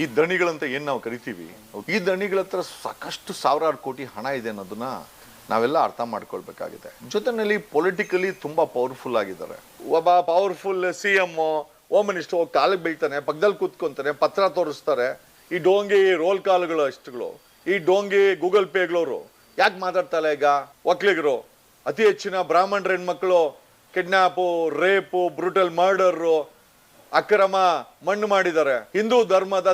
ಈ ದಣಿಗಳಂತ ಏನು ನಾವು ಕರಿತೀವಿ, ಈ ದಣಿಗಳ ಹತ್ರ ಸಾಕಷ್ಟು ಸಾವಿರಾರು ಕೋಟಿ ಹಣ ಇದೆ ಅನ್ನೋದನ್ನ ನಾವೆಲ್ಲ ಅರ್ಥ ಮಾಡ್ಕೊಳ್ಬೇಕಾಗಿದೆ. ಜೊತೆಯಲ್ಲಿ ಪೊಲಿಟಿಕಲಿ ತುಂಬಾ ಪವರ್ಫುಲ್ ಆಗಿದ್ದಾರೆ. ಒಬ್ಬ ಪವರ್ಫುಲ್ CM ಹೋಮ್ ಮಿನಿಸ್ಟರ್ ಹೋಗಿ ಕಾಲಿಗೆ ಬೀಳ್ತಾನೆ, ಪಕ್ಕದಲ್ಲಿ ಕೂತ್ಕೊಂತಾನೆ, ಪತ್ರ ತೋರಿಸ್ತಾರೆ. ಈ ಡೋಂಗಿ ರೋಲ್ ಕಾಲ್ಗಳು ಅಷ್ಟುಗಳು, ಈ ಡೋಂಗಿ ಗೂಗಲ್ ಪೇಗಳವರು ಯಾಕೆ ಮಾತಾಡ್ತಾಳೆ? ಈಗ ಒಕ್ಕಲಿಗರು ಅತಿ ಹೆಚ್ಚಿನ ಬ್ರಾಹ್ಮಣರ ಹೆಣ್ಮಕ್ಳು ಕಿಡ್ನಾಪು, ರೇಪು, ಬ್ರೂಟಲ್ ಮರ್ಡರು, ಅಕ್ರಮ ಮಣ್ಣು ಮಾಡಿದ್ದಾರೆ. ಹಿಂದೂ ಧರ್ಮದ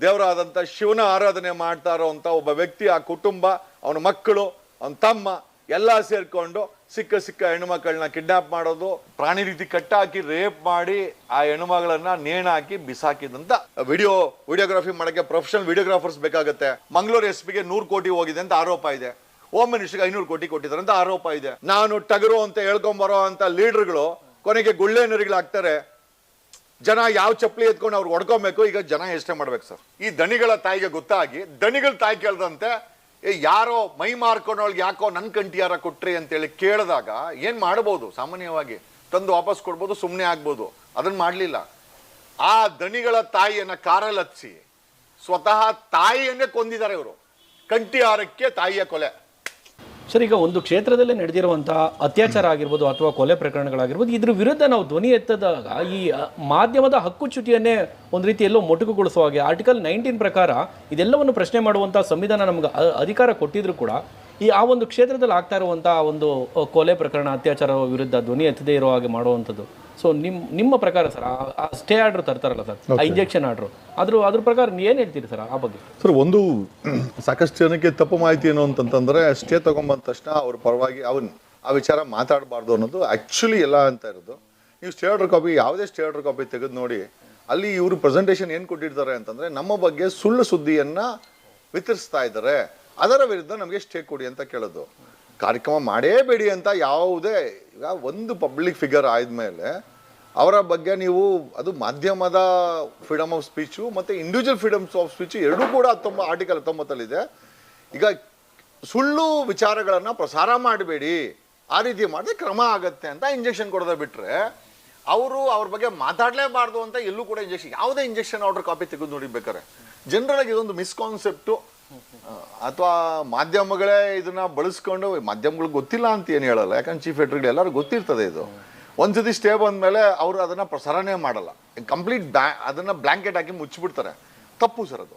ದೇವರಾದಂಥ ಶಿವನ ಆರಾಧನೆ ಮಾಡ್ತಾ ಇರೋಂಥ ಒಬ್ಬ ವ್ಯಕ್ತಿ, ಆ ಕುಟುಂಬ, ಅವನ ಮಕ್ಕಳು, ಅವನ ತಮ್ಮ ಎಲ್ಲ ಸೇರ್ಕೊಂಡು ಸಿಕ್ಕ ಹೆಣ್ಮಕ್ಳನ್ನ ಕಿಡ್ನಾಪ್ ಮಾಡೋದು, ಪ್ರಾಣಿ ರೀತಿ ಕಟ್ಟಾಕಿ ರೇಪ್ ಮಾಡಿ ಆ ಹೆಣ್ಮಗಳನ್ನ ನೇಣಾಕಿ ಬಿಸಾಕಿದಂತ ವಿಡಿಯೋಗ್ರಫಿ ಮಾಡಕ್ಕೆ ಪ್ರೊಫೆಷನಲ್ ವಿಡಿಯೋಗ್ರಾಫರ್ಸ್ ಬೇಕಾಗುತ್ತೆ. ಮಂಗಳೂರು SP ಗೆ 100 ಕೋಟಿ ಹೋಗಿದೆ ಅಂತ ಆರೋಪ ಇದೆ. ಹೋಮ್ ಮಿನಿಸ್ಟರ್ಗೆ 500 ಕೋಟಿ ಕೊಟ್ಟಿದ್ದಾರೆ ಅಂತ ಆರೋಪ ಇದೆ. ನಾನು ಟಗರು ಅಂತ ಹೇಳ್ಕೊಂಬರೋ ಅಂತ ಲೀಡರ್ಗಳು ಕೊನೆಗೆ ಗುಳ್ಳೆ ನರಿಗಳಾಗ್ತಾರೆ. ಜನ ಯಾವ ಚಪ್ಪಲಿ ಎತ್ಕೊಂಡು ಅವ್ರು ಹೊಡ್ಕೊಬೇಕು. ಈಗ ಜನ ಯೋಚನೆ ಮಾಡ್ಬೇಕು ಸರ್. ಈ ದಣಿಗಳ ತಾಯಿಗೆ ಗೊತ್ತಾಗಿ ದಣಿಗಳ ತಾಯಿ ಕೇಳ್ದಂತೆ ಯಾರೋ ಮೈ ಮಾರ್ಕೊಂಡೊಳಗೆ ಯಾಕೋ ನನ್ನ ಕಂಟಿಯಾರ ಕೊಟ್ರಿ ಅಂತೇಳಿ ಕೇಳಿದಾಗ ಏನ್ ಮಾಡ್ಬೋದು? ಸಾಮಾನ್ಯವಾಗಿ ತಂದು ವಾಪಸ್ ಕೊಡ್ಬೋದು, ಸುಮ್ಮನೆ ಆಗ್ಬೋದು. ಅದನ್ನ ಮಾಡಲಿಲ್ಲ. ಆ ದಣಿಗಳ ತಾಯಿಯನ್ನ ಕಾರಲ್ಲಿ ಹತ್ಸಿ ಸ್ವತಃ ತಾಯಿಯನ್ನೇ ಕೊಂದಿದ್ದಾರೆ ಇವರು. ಕಂಟಿಯಾರಕ್ಕೆ ತಾಯಿಯ ಕೊಲೆ. ಸರ್, ಈಗ ಒಂದು ಕ್ಷೇತ್ರದಲ್ಲೇ ನಡೆದಿರುವಂತಹ ಅತ್ಯಾಚಾರ ಆಗಿರ್ಬೋದು ಅಥವಾ ಕೊಲೆ ಪ್ರಕರಣಗಳಾಗಿರ್ಬೋದು, ಇದ್ರ ವಿರುದ್ಧ ನಾವು ಧ್ವನಿ ಎತ್ತದಾಗ ಈ ಮಾಧ್ಯಮದ ಹಕ್ಕುಚ್ಯುತಿಯನ್ನೇ ಒಂದು ರೀತಿ ಎಲ್ಲೋ ಮೊಟಕುಗೊಳಿಸುವ ಹಾಗೆ ಆರ್ಟಿಕಲ್ 19 ಪ್ರಕಾರ ಇದೆಲ್ಲವನ್ನು ಪ್ರಶ್ನೆ ಮಾಡುವಂಥ ಸಂವಿಧಾನ ನಮ್ಗೆ ಅಧಿಕಾರ ಕೊಟ್ಟಿದ್ರು ಕೂಡ ಆ ಒಂದು ಕ್ಷೇತ್ರದಲ್ಲಿ ಆಗ್ತಾ ಇರುವಂಥ ಒಂದು ಕೊಲೆ ಪ್ರಕರಣ, ಅತ್ಯಾಚಾರ ವಿರುದ್ಧ ಧ್ವನಿ ಎತ್ತದೇ ಇರೋ ಹಾಗೆ ಮಾಡುವಂಥದ್ದು. ಸೊ ನಿಮ್ಮ ಪ್ರಕಾರ ಸರ್ ಆ ಸ್ಟೇ ಆರ್ಡರ್ ತರ್ತಾರಲ್ಲ ಸರ್, ಆ ಇಂಜೆಕ್ಷನ್ ಆರ್ಡರ್, ಅದ್ರ ಪ್ರಕಾರ ಏನು ಹೇಳ್ತೀರಿ ಸರ್ ಆ ಬಗ್ಗೆ? ಸರ್, ಒಂದು ಸಾಕಷ್ಟು ಜನಕ್ಕೆ ತಪ್ಪು ಮಾಹಿತಿ ಏನು ಅಂತಂತಂದ್ರೆ ಸ್ಟೇ ತಗೊಂಬಂದ ತಕ್ಷಣ ಅವ್ರ ಪರವಾಗಿ ಆ ವಿಚಾರ ಮಾತಾಡಬಾರ್ದು ಅನ್ನೋದು ಆ್ಯಕ್ಚುಲಿ ಎಲ್ಲ ಅಂತ ಇರೋದು. ನೀವು ಸ್ಟೇ ಆರ್ಡರ್ ಕಾಪಿ, ಯಾವುದೇ ಸ್ಟೇ ಆರ್ಡರ್ ಕಾಪಿ ತೆಗೆದು ನೋಡಿ, ಅಲ್ಲಿ ಇವರು ಪ್ರೆಸೆಂಟೇಷನ್ ಏನು ಕೊಟ್ಟಿರ್ತಾರೆ ಅಂತಂದ್ರೆ ನಮ್ಮ ಬಗ್ಗೆ ಸುಳ್ಳು ಸುದ್ದಿಯನ್ನ ವಿತರಿಸ್ತಾ ಇದ್ದಾರೆ, ಅದರ ವಿರುದ್ಧ ನಮಗೆ ಸ್ಟೇ ಕೊಡಿ ಅಂತ ಕೇಳೋದು. ಕಾರ್ಯಕ್ರಮ ಮಾಡೇಬೇಡಿ ಅಂತ ಯಾವುದೇ, ಈಗ ಒಂದು ಪಬ್ಲಿಕ್ ಫಿಗರ್ ಆದಮೇಲೆ ಅವರ ಬಗ್ಗೆ ನೀವು, ಅದು ಮಾಧ್ಯಮದ ಫ್ರೀಡಮ್ ಆಫ್ ಸ್ಪೀಚು ಮತ್ತು ಇಂಡಿವಿಜುವಲ್ ಫ್ರೀಡಮ್ಸ್ ಆಫ್ ಸ್ಪೀಚು ಎರಡೂ ಕೂಡ ಆರ್ಟಿಕಲ್ 19 ಈಗ ಸುಳ್ಳು ವಿಚಾರಗಳನ್ನು ಪ್ರಸಾರ ಮಾಡಬೇಡಿ, ಆ ರೀತಿ ಮಾಡಿದ್ರೆ ಕ್ರಮ ಆಗತ್ತೆ ಅಂತ ಇಂಜೆಕ್ಷನ್ ಕೊಡೋದ ಬಿಟ್ಟರೆ ಅವ್ರ ಬಗ್ಗೆ ಮಾತಾಡಲೇಬಾರ್ದು ಅಂತ ಎಲ್ಲೂ ಕೂಡ ಇಂಜೆಕ್ಷನ್, ಯಾವುದೇ ಇಂಜೆಕ್ಷನ್ ಆರ್ಡರ್ ಕಾಪಿ ತೆಗೆದು ನೋಡಿಬೇಕಾರೆ ಜನರಲ್ಲಾಗಿ ಇದೊಂದು ಮಿಸ್ಕಾನ್ಸೆಪ್ಟು. ಅಥವಾ ಮಾಧ್ಯಮಗಳೇ ಇದನ್ನ ಬಳಸ್ಕೊಂಡು, ಮಾಧ್ಯಮಗಳಿಗೆ ಗೊತ್ತಿಲ್ಲ ಅಂತ ಏನು ಹೇಳಲ್ಲ, ಯಾಕಂದ್ರೆ ಚೀಫ್ ಎಡಿಟರ್ಗಳು ಎಲ್ಲರೂ ಗೊತ್ತಿರ್ತದೆ. ಇದು ಒಂದ್ಸತಿ ಸ್ಟೇ ಬಂದ್ಮೇಲೆ ಅವರು ಅದನ್ನ ಪ್ರಸಾರನೇ ಮಾಡಲ್ಲ, ಕಂಪ್ಲೀಟ್ ಅದನ್ನ ಬ್ಲಾಂಕೆಟ್ ಹಾಕಿ ಮುಚ್ಚಿಬಿಡ್ತಾರೆ. ತಪ್ಪು ಸರ್ ಅದು.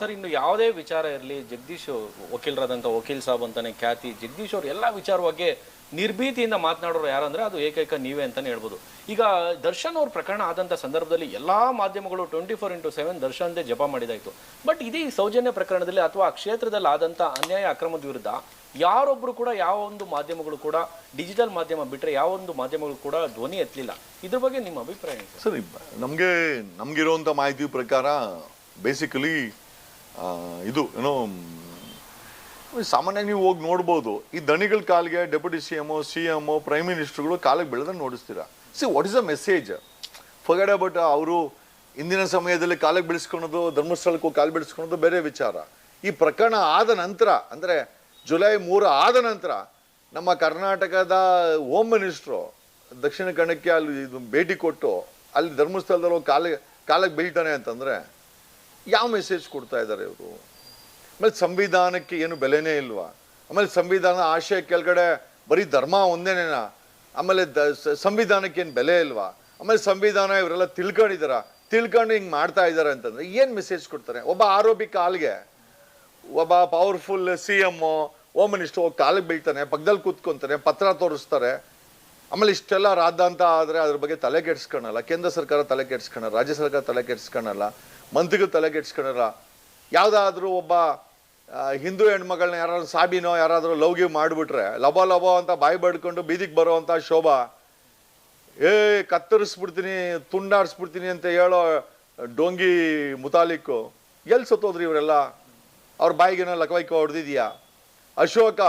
ಸರ್, ಇನ್ನು ಯಾವುದೇ ವಿಚಾರ ಇರಲಿ, ಜಗದೀಶ್ ವಕೀಲರಾದಂಥ ವಕೀಲ್ ಸಾಬ್ ಅಂತಾನೆ ಖ್ಯಾತಿ ಜಗದೀಶ್ ಅವರು ಎಲ್ಲ ವಿಚಾರವಾಗಿ ನಿರ್ಭೀತಿಯಿಂದ ಮಾತನಾಡೋರು ಯಾರಂದ್ರೆ ಅದು ಏಕೈಕ ನೀವೇ ಅಂತಾನೆ ಹೇಳ್ಬೋದು. ಈಗ ದರ್ಶನ್ ಅವ್ರ ಪ್ರಕರಣ ಆದಂಥ ಸಂದರ್ಭದಲ್ಲಿ ಎಲ್ಲಾ ಮಾಧ್ಯಮಗಳು 24/7 ದರ್ಶನ್ದೇ ಜಪ ಮಾಡಿದಾಯ್ತು. ಬಟ್ ಇದೇ ಸೌಜನ್ಯ ಪ್ರಕರಣದಲ್ಲಿ ಅಥವಾ ಆ ಕ್ಷೇತ್ರದಲ್ಲಿ ಆದಂಥ ಅನ್ಯಾಯ ಅಕ್ರಮದ ವಿರುದ್ಧ ಯಾರೊಬ್ರು ಕೂಡ, ಯಾವ ಒಂದು ಮಾಧ್ಯಮಗಳು ಕೂಡ, ಡಿಜಿಟಲ್ ಮಾಧ್ಯಮ ಬಿಟ್ಟರೆ ಯಾವ ಒಂದು ಮಾಧ್ಯಮಗಳು ಕೂಡ ಧ್ವನಿ ಎತ್ತಲಿಲ್ಲ. ಇದ್ರ ಬಗ್ಗೆ ನಿಮ್ಮ ಅಭಿಪ್ರಾಯ ಏನು ಸರ್? ನಮ್ಗಿರುವಂಥ ಮಾಹಿತಿ ಪ್ರಕಾರ ಬೇಸಿಕಲಿ ಇದು ಸಾಮಾನ್ಯ ನೀವು ಹೋಗಿ ನೋಡ್ಬೋದು, ಈ ದಣಿಗಳ ಕಾಲಿಗೆ ಡೆಪ್ಯೂಟಿ CM ಪ್ರೈಮ್ ಮಿನಿಸ್ಟರ್ಗಳು ಕಾಲಿಗೆ ಬೆಳೆದ ನೋಡಿಸ್ತೀರಾ. What is a message? Forget about ಅವರು ಇಂದಿನ ಸಮಯದಲ್ಲಿ ಕಾಲಿಗೆ ಬೆಳೆಸ್ಕೊಳೋದು, ಧರ್ಮಸ್ಥಳಕ್ಕೂ ಕಾಲು ಬೆಳೆಸ್ಕೊಳೋದು ಬೇರೆ ವಿಚಾರ. ಈ ಪ್ರಕರಣ ಆದ ನಂತರ, ಅಂದರೆ ಜುಲೈ 3 ಆದ ನಂತರ ನಮ್ಮ ಕರ್ನಾಟಕದ ಹೋಮ್ ಮಿನಿಸ್ಟ್ರು ದಕ್ಷಿಣ ಕನ್ನಡಕ್ಕೆ ಅಲ್ಲಿ ಭೇಟಿ ಕೊಟ್ಟು ಅಲ್ಲಿ ಧರ್ಮಸ್ಥಳದಲ್ಲಿ ಕಾಲಿಗೆ ಬೀಳ್ತಾನೆ ಅಂತಂದರೆ ಯಾವ ಮೆಸೇಜ್ ಕೊಡ್ತಾ ಇದ್ದಾರೆ ಇವರು? ಆಮೇಲೆ ಸಂವಿಧಾನಕ್ಕೆ ಏನು ಬೆಲೆನೇ ಇಲ್ವಾ? ಆಮೇಲೆ ಸಂವಿಧಾನ ಆಶಯ ಕೆಳಗಡೆ ಬರೀ ಧರ್ಮ ಒಂದೇನೇನಾ? ಆಮೇಲೆ ಸಂವಿಧಾನಕ್ಕೆ ಏನು ಬೆಲೆ ಇಲ್ವಾ? ಆಮೇಲೆ ಸಂವಿಧಾನ ಇವರೆಲ್ಲ ತಿಳ್ಕೊಂಡು ಹಿಂಗೆ ಮಾಡ್ತಾ ಇದ್ದಾರೆ ಅಂತಂದ್ರೆ ಏನು ಮೆಸೇಜ್ ಕೊಡ್ತಾರೆ? ಒಬ್ಬ ಆರೋಪಿ ಕಾಲಿಗೆ ಒಬ್ಬ ಪವರ್ಫುಲ್ CM ಹೋಮ್ ಮಿನಿಸ್ಟರ್ ಹೋಗಿ ಕಾಲಿಗೆ ಬೀಳ್ತಾನೆ, ಪಕ್ಕದಲ್ಲಿ ಕೂತ್ಕೊಂತಾನೆ, ಪತ್ರ ತೋರಿಸ್ತಾರೆ. ಆಮೇಲೆ ಇಷ್ಟೆಲ್ಲ ರಾದ್ದಾಂತ ಆದರೆ ಅದ್ರ ಬಗ್ಗೆ ತಲೆ ಕೆಡಿಸ್ಕೊಳಲ್ಲ. ಕೇಂದ್ರ ಸರ್ಕಾರ ತಲೆ ಕೆಡಿಸ್ಕೊಳಲ್ಲ, ರಾಜ್ಯ ಸರ್ಕಾರ ತಲೆ ಕೆಡಿಸ್ಕೊಳಲ್ಲ, ಮಂತ್ರಿಗಳು ತಲೆ ಕೆಡಿಸ್ಕೊಳಲ್ಲ. ಯಾವುದಾದ್ರೂ ಒಬ್ಬ ಹಿಂದೂ ಹೆಣ್ಮಗಳನ್ನ ಯಾರಾದ್ರೂ ಸಾಬಿನೋ ಯಾರಾದರೂ ಲವ್ಗೆ ಮಾಡಿಬಿಟ್ರೆ ಲಬೋ ಅಂತ ಬಾಯಿ ಬಡ್ಕೊಂಡು ಬೀದಿಗೆ ಬರೋವಂಥ ಶೋಭಾ, ಕತ್ತರಿಸ್ಬಿಡ್ತೀನಿ, ತುಂಡಾಡಿಸ್ಬಿಡ್ತೀನಿ ಅಂತ ಹೇಳೋ ಡೋಂಗಿ ಮುತಾಲಿಕ್ಕು ಎಲ್ಲಿ ಸತ್ತೋದ್ರಿ ಇವರೆಲ್ಲ? ಅವ್ರ ಬಾಯಿಗೇನೋ ಲಕವೈಕ ಹೊಡೆದಿದ್ಯಾ? ಅಶೋಕ,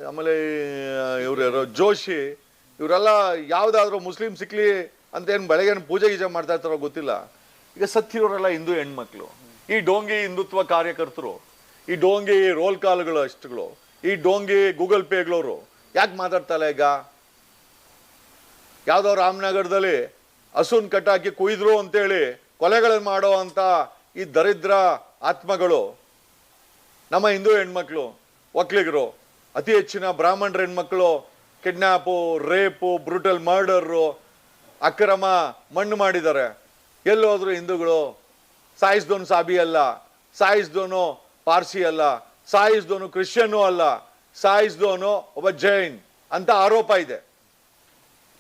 ಆಮೇಲೆ ಇವ್ರು ಜೋಶಿ, ಇವರೆಲ್ಲ ಯಾವುದಾದ್ರೂ ಮುಸ್ಲಿಂ ಸಿಕ್ಲಿ ಅಂತ ಏನು ಬೆಳಗ್ಗೆ ಪೂಜೆ ಗೀಜೆ ಮಾಡ್ತಾ ಇರ್ತಾರೋ ಗೊತ್ತಿಲ್ಲ. ಈಗ ಸತ್ತಿರೋರೆಲ್ಲ ಹಿಂದೂ ಹೆಣ್ಮಕ್ಳು, ಈ ಡೋಂಗಿ ಹಿಂದುತ್ವ ಕಾರ್ಯಕರ್ತರು, ಈ ಡೋಂಗಿ ರೋಲ್ ಕಾಲ್ಗಳು ಅಷ್ಟುಗಳು, ಈ ಡೋಂಗಿ ಗೂಗಲ್ ಪೇಗಳವರು ಯಾಕೆ ಮಾತಾಡ್ತಾಳೆ? ಈಗ ಯಾವುದೋ ರಾಮನಗರದಲ್ಲಿ ಹಸುನ್ ಕಟ್ಟಾಕಿ ಕುಯ್ದ್ರು ಅಂತೇಳಿ ಕೊಲೆಗಳನ್ನು ಮಾಡುವಂಥ ಈ ದರಿದ್ರ ಆತ್ಮಗಳು ನಮ್ಮ ಹಿಂದೂ ಹೆಣ್ಮಕ್ಳು, ಒಕ್ಕಲಿಗರು, ಅತಿ ಹೆಚ್ಚಿನ ಬ್ರಾಹ್ಮಣರ ಹೆಣ್ಮಕ್ಳು ಕಿಡ್ನ್ಯಾಪು, ರೇಪು, ಬ್ರೂಟಲ್ ಮರ್ಡರು, ಅಕ್ರಮ ಮಣ್ಣು ಮಾಡಿದ್ದಾರೆ. ಎಲ್ಲೋದ್ರು ಹಿಂದೂಗಳು. ಸಾಯಿಸಿದವನು ಸಾಬಿ ಅಲ್ಲ, ಸಾಯಿಸಿದವನು ಪಾರ್ಸಿ ಅಲ್ಲ, ಸಾಯಿಸಿದವನು ಕ್ರಿಶ್ಚಿಯನ್ನೂ ಅಲ್ಲ, ಸಾಯಿಸಿದವನು ಒಬ್ಬ ಜೈನ್ ಅಂತ ಆರೋಪ ಇದೆ.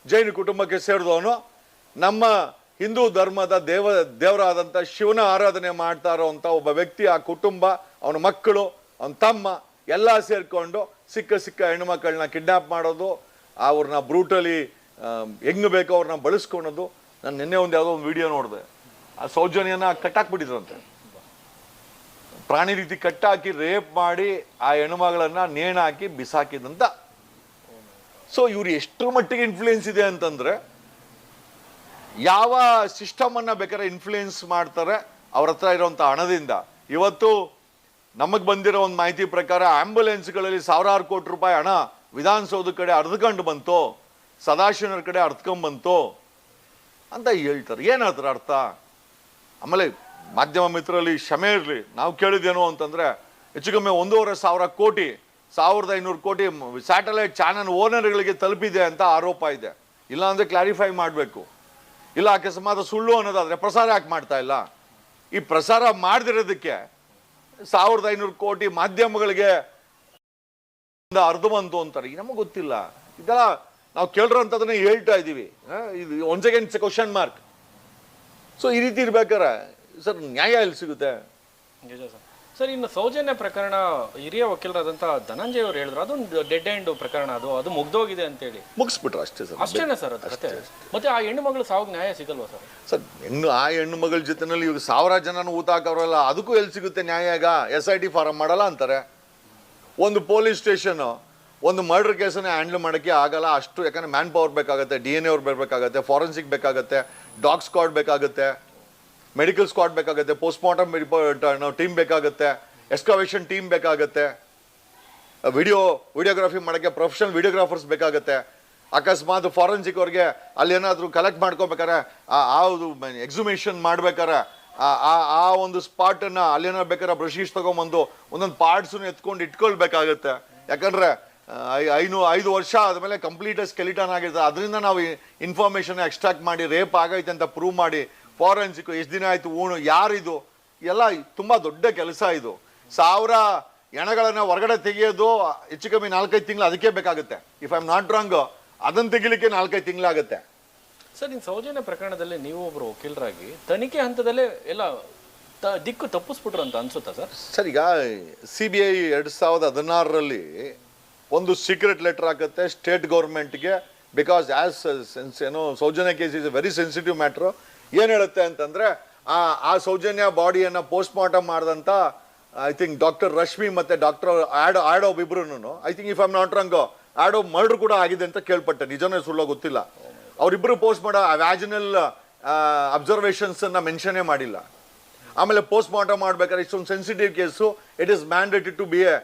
ಜೈನ ಕುಟುಂಬಕ್ಕೆ ಸೇರಿದವನು ನಮ್ಮ ಹಿಂದೂ ಧರ್ಮದ ದೇವರಾದಂಥ ಶಿವನ ಆರಾಧನೆ ಮಾಡ್ತಾ ಇರೋವಂಥ ಒಬ್ಬ ವ್ಯಕ್ತಿ, ಆ ಕುಟುಂಬ, ಅವನ ಮಕ್ಕಳು, ಅವನ ತಮ್ಮ ಎಲ್ಲ ಸೇರಿಕೊಂಡು ಸಿಕ್ಕ ಹೆಣ್ಣುಮಕ್ಕಳನ್ನ ಕಿಡ್ನಾಪ್ ಮಾಡೋದು, ಅವ್ರನ್ನ ಬ್ರೂಟಲಿ ಹೆಂಗ್ ಬೇಕೋ ಅವ್ರನ್ನ ಬಳಸ್ಕೊಳೋದು. ನಾನು ನಿನ್ನೆ ಯಾವುದೋ ಒಂದು ವಿಡಿಯೋ ನೋಡಿದೆ, ಆ ಸೌಜನ್ಯನ ಕಟ್ಟಾಕ್ಬಿಟ್ಟಿದ್ರಂತೆ, ಪ್ರಾಣಿ ರೀತಿ ಕಟ್ಟಾಕಿ ರೇಪ್ ಮಾಡಿ ಆ ಹೆಣ್ಣುಮಗಳನ್ನ ನೇಣಾಕಿ ಬಿಸಾಕಿದಂತ. ಸೊ ಇವ್ರು ಎಷ್ಟರ ಮಟ್ಟಿಗೆ ಇನ್ಫ್ಲೂಯೆನ್ಸ್ ಇದೆ ಅಂತಂದ್ರೆ, ಯಾವ ಸಿಸ್ಟಮ್ ಅನ್ನ ಬೇಕಾದ್ರೆ ಇನ್ಫ್ಲೂಯೆನ್ಸ್ ಮಾಡ್ತಾರೆ ಅವ್ರ ಹತ್ರ ಇರುವಂತ ಹಣದಿಂದ. ಇವತ್ತು ನಮಗ್ ಬಂದಿರೋ ಒಂದು ಮಾಹಿತಿ ಪ್ರಕಾರ ಆಂಬ್ಯುಲೆನ್ಸ್ಗಳಲ್ಲಿ ಸಾವಿರಾರು ಕೋಟಿ ರೂಪಾಯಿ ಹಣ ವಿಧಾನಸೌಧ ಕಡೆ ಅರ್ಧಕೊಂಡು ಬಂತು, ಸದಾಶಿವನವ್ರ ಕಡೆ ಅರ್ಧಕೊಂಡ್ ಬಂತು ಅಂತ ಹೇಳ್ತಾರೆ. ಏನಾದ್ರ ಅರ್ಥ? ಆಮೇಲೆ ಮಾಧ್ಯಮ ಮಿತ್ರರಲ್ಲಿ ಕ್ಷಮೆ ಇರಲಿ, ನಾವು ಕೇಳಿದೇನು ಅಂತಂದ್ರೆ ಹೆಚ್ಚು ಕಮ್ಮಿ 1,500 ಕೋಟಿ 1,500 ಕೋಟಿ ಸ್ಯಾಟಲೈಟ್ ಚಾನಲ್ ಓನರ್ಗಳಿಗೆ ತಲುಪಿದೆ ಅಂತ ಆರೋಪ ಇದೆ. ಇಲ್ಲ ಅಂದ್ರೆ ಕ್ಲಾರಿಫೈ ಮಾಡಬೇಕು. ಇಲ್ಲ ಅಕಸ್ಮಾತ್ ಸುಳ್ಳು ಅನ್ನೋದಾದ್ರೆ ಪ್ರಸಾರ ಯಾಕೆ ಮಾಡ್ತಾ ಇಲ್ಲ? ಈ ಪ್ರಸಾರ ಮಾಡದಿರೋದಕ್ಕೆ 1,500 ಕೋಟಿ ಮಾಧ್ಯಮಗಳಿಗೆ ಅರ್ಧ ಬಂತು ಅಂತಾರೆ. ನಮಗೆ ಗೊತ್ತಿಲ್ಲ, ಇದೆಲ್ಲ ನಾವು ಕೇಳಿರೋಂಥದನ್ನ ಹೇಳ್ತಾ ಇದ್ದೀವಿ. ಇದು once again question mark. So ಈ ರೀತಿ ಇರ್ಬೇಕಾರೆ ಸರ್ ನ್ಯಾಯ ಎಲ್ಲಿ ಸಿಗುತ್ತೆ? ನಿಜ ಸರ್. ಸರ್, ಇನ್ನು ಸೌಜನ್ಯ ಪ್ರಕರಣ ಹಿರಿಯ ವಕೀಲರಾದಂಥ ಧನಂಜಯ ಅವರು ಹೇಳಿದ್ರು ಅದೊಂದು ಡೆಡ್ ಎಂಡ್ ಪ್ರಕರಣ, ಅದು ಮುಗ್ದೋಗಿದೆ ಅಂತೇಳಿ ಮುಗಿಸ್ಬಿಟ್ರು ಅಷ್ಟೇ ಸರ್. ಅಷ್ಟೇನಾ ಸರ್ ಅದು ಕತೆ? ಮತ್ತೆ ಆ ಹೆಣ್ಣು ಮಗಳು ಸಾವು ನ್ಯಾಯ ಸಿಗಲ್ವಾ ಸರ್? ಸರ್ ಆ ಹೆಣ್ಣು ಮಗಳ ಜೊತೆನಲ್ಲಿ ಇವಾಗ 1000 ಜನನ ಊತ ಹಾಕೋರಲ್ಲ, ಅದಕ್ಕೂ ಎಲ್ಲಿ ಸಿಗುತ್ತೆ ನ್ಯಾಯ? ಈಗ SIT ಫಾರಂ ಮಾಡಲ್ಲ ಅಂತಾರೆ. ಒಂದು ಪೊಲೀಸ್ ಸ್ಟೇಷನ್ ಒಂದು ಮರ್ಡರ್ ಕೇಸನ್ನ ಹ್ಯಾಂಡಲ್ ಮಾಡೋಕ್ಕೆ ಆಗಲ್ಲ ಅಷ್ಟು, ಯಾಕಂದ್ರೆ ಮ್ಯಾನ್ ಪವರ್ ಬೇಕಾಗುತ್ತೆ, DNA ಅವ್ರು ಬೇಕಾಗುತ್ತೆ, ಫಾರೆನ್ಸಿಕ್ ಬೇಕಾಗುತ್ತೆ, ಡಾಗ್ ಸ್ಕ್ವಾಡ್ ಬೇಕಾಗುತ್ತೆ, ಮೆಡಿಕಲ್ ಸ್ಕ್ವಾಡ್ ಬೇಕಾಗುತ್ತೆ, ಪೋಸ್ಟ್ ಮಾರ್ಟಮ್ ಟೀಮ್ ಬೇಕಾಗುತ್ತೆ, ಎಕ್ಸ್ಕವೇಷನ್ ಟೀಮ್ ಬೇಕಾಗುತ್ತೆ, ವಿಡಿಯೋಗ್ರಫಿ ಮಾಡೋಕ್ಕೆ ಪ್ರೊಫೆಷನಲ್ ವಿಡಿಯೋಗ್ರಾಫರ್ಸ್ ಬೇಕಾಗುತ್ತೆ. ಅಕಸ್ಮಾತ್ ಫಾರೆನ್ಸಿಕ್ ಅವ್ರಿಗೆ ಅಲ್ಲಿ ಏನಾದರೂ ಕಲೆಕ್ಟ್ ಮಾಡ್ಕೋಬೇಕಾರೆ, ಎಕ್ಸುಮೇಷನ್ ಮಾಡ್ಬೇಕಾರೆ ಆ ಒಂದು ಸ್ಪಾಟನ್ನು ಅಲ್ಲೇನಾರು ಬೇಕಾದ್ರೆ ಬ್ರಷೀಸ್ ತೊಗೊಂಬಂದು ಒಂದೊಂದು ಪಾರ್ಟ್ಸನ್ನು ಎತ್ಕೊಂಡು ಇಟ್ಕೊಳ್ಬೇಕಾಗತ್ತೆ. ಯಾಕಂದರೆ 5 ವರ್ಷ ಆದಮೇಲೆ ಕಂಪ್ಲೀಟ್ ಸ್ಕೆಲಿಟನ್ ಆಗಿರ್ತದೆ. ಅದರಿಂದ ನಾವು ಇನ್ಫಾರ್ಮೇಷನ್ ಎಕ್ಸ್ಟ್ರಾಕ್ಟ್ ಮಾಡಿ ರೇಪ್ ಆಗೈತೆ ಅಂತ ಪ್ರೂವ್ ಮಾಡಿ ಫಾರೆನ್ಸಿಕ್ ಎಷ್ಟು ದಿನ ಆಯಿತು, ಯಾರಿದು, ಎಲ್ಲ ತುಂಬ ದೊಡ್ಡ ಕೆಲಸ ಇದು. 1000 ಹೆಣಗಳನ್ನು ಹೊರಗಡೆ ತೆಗೆಯೋದು ಹೆಚ್ಚು ಕಮ್ಮಿ 4-5 ತಿಂಗಳು ಅದಕ್ಕೆ ಬೇಕಾಗುತ್ತೆ. If I am not wrong, ಅದನ್ನು ತೆಗಿಲಿಕ್ಕೆ 4-5 ತಿಂಗಳಾಗುತ್ತೆ. ಸರ್, ಇನ್ನು ಸೌಜನ್ಯ ಪ್ರಕರಣದಲ್ಲಿ ನೀವು ಒಬ್ಬರು ವಕೀಲರಾಗಿ ತನಿಖೆ ಹಂತದಲ್ಲೇ ಎಲ್ಲ ದಿಕ್ಕು ತಪ್ಪಿಸ್ಬಿಟ್ರು ಅಂತ ಅನ್ಸುತ್ತಾ ಸರ್? ಸರ್, ಈಗ CBI 2016ರಲ್ಲಿ ಒಂದು ಸೀಕ್ರೆಟ್ ಲೆಟರ್ ಹಾಕುತ್ತೆ ಸ್ಟೇಟ್ ಗೌರ್ಮೆಂಟ್ಗೆ, because Soujanya case is a very sensitive matter. ಏನು ಹೇಳುತ್ತೆ ಅಂತಂದರೆ, ಆ ಸೌಜನ್ಯ ಬಾಡಿಯನ್ನು ಪೋಸ್ಟ್ ಮಾರ್ಟಮ್ ಮಾಡಿದಂಥ ಐ ಥಿಂಕ್ ಡಾಕ್ಟರ್ ರಶ್ಮಿ ಮತ್ತು ಡಾಕ್ಟರ್ ಆಡೋಬ್ ಇಬ್ರು, I think if I am not wrong, ಆಡೋಬ್ ಮರ್ಡರ್ ಕೂಡ ಆಗಿದೆ ಅಂತ ಕೇಳ್ಪಟ್ಟೆ, ನಿಜನೇ ಸುಳ್ಳೋ ಗೊತ್ತಿಲ್ಲ. ಅವರಿಬ್ಬರು ಪೋಸ್ಟ್ ಮಾಡೋ ವ್ಯಾಜಿನಲ್ ಅಬ್ಸರ್ವೇಷನ್ಸನ್ನು ಮೆನ್ಷನ್ನೇ ಮಾಡಿಲ್ಲ. ಆಮೇಲೆ ಪೋಸ್ಟ್ ಮಾರ್ಟಮ್ ಮಾಡ್ಬೇಕಾದ್ರೆ ಇಷ್ಟೊಂದು sensitive case, it is mandated to be a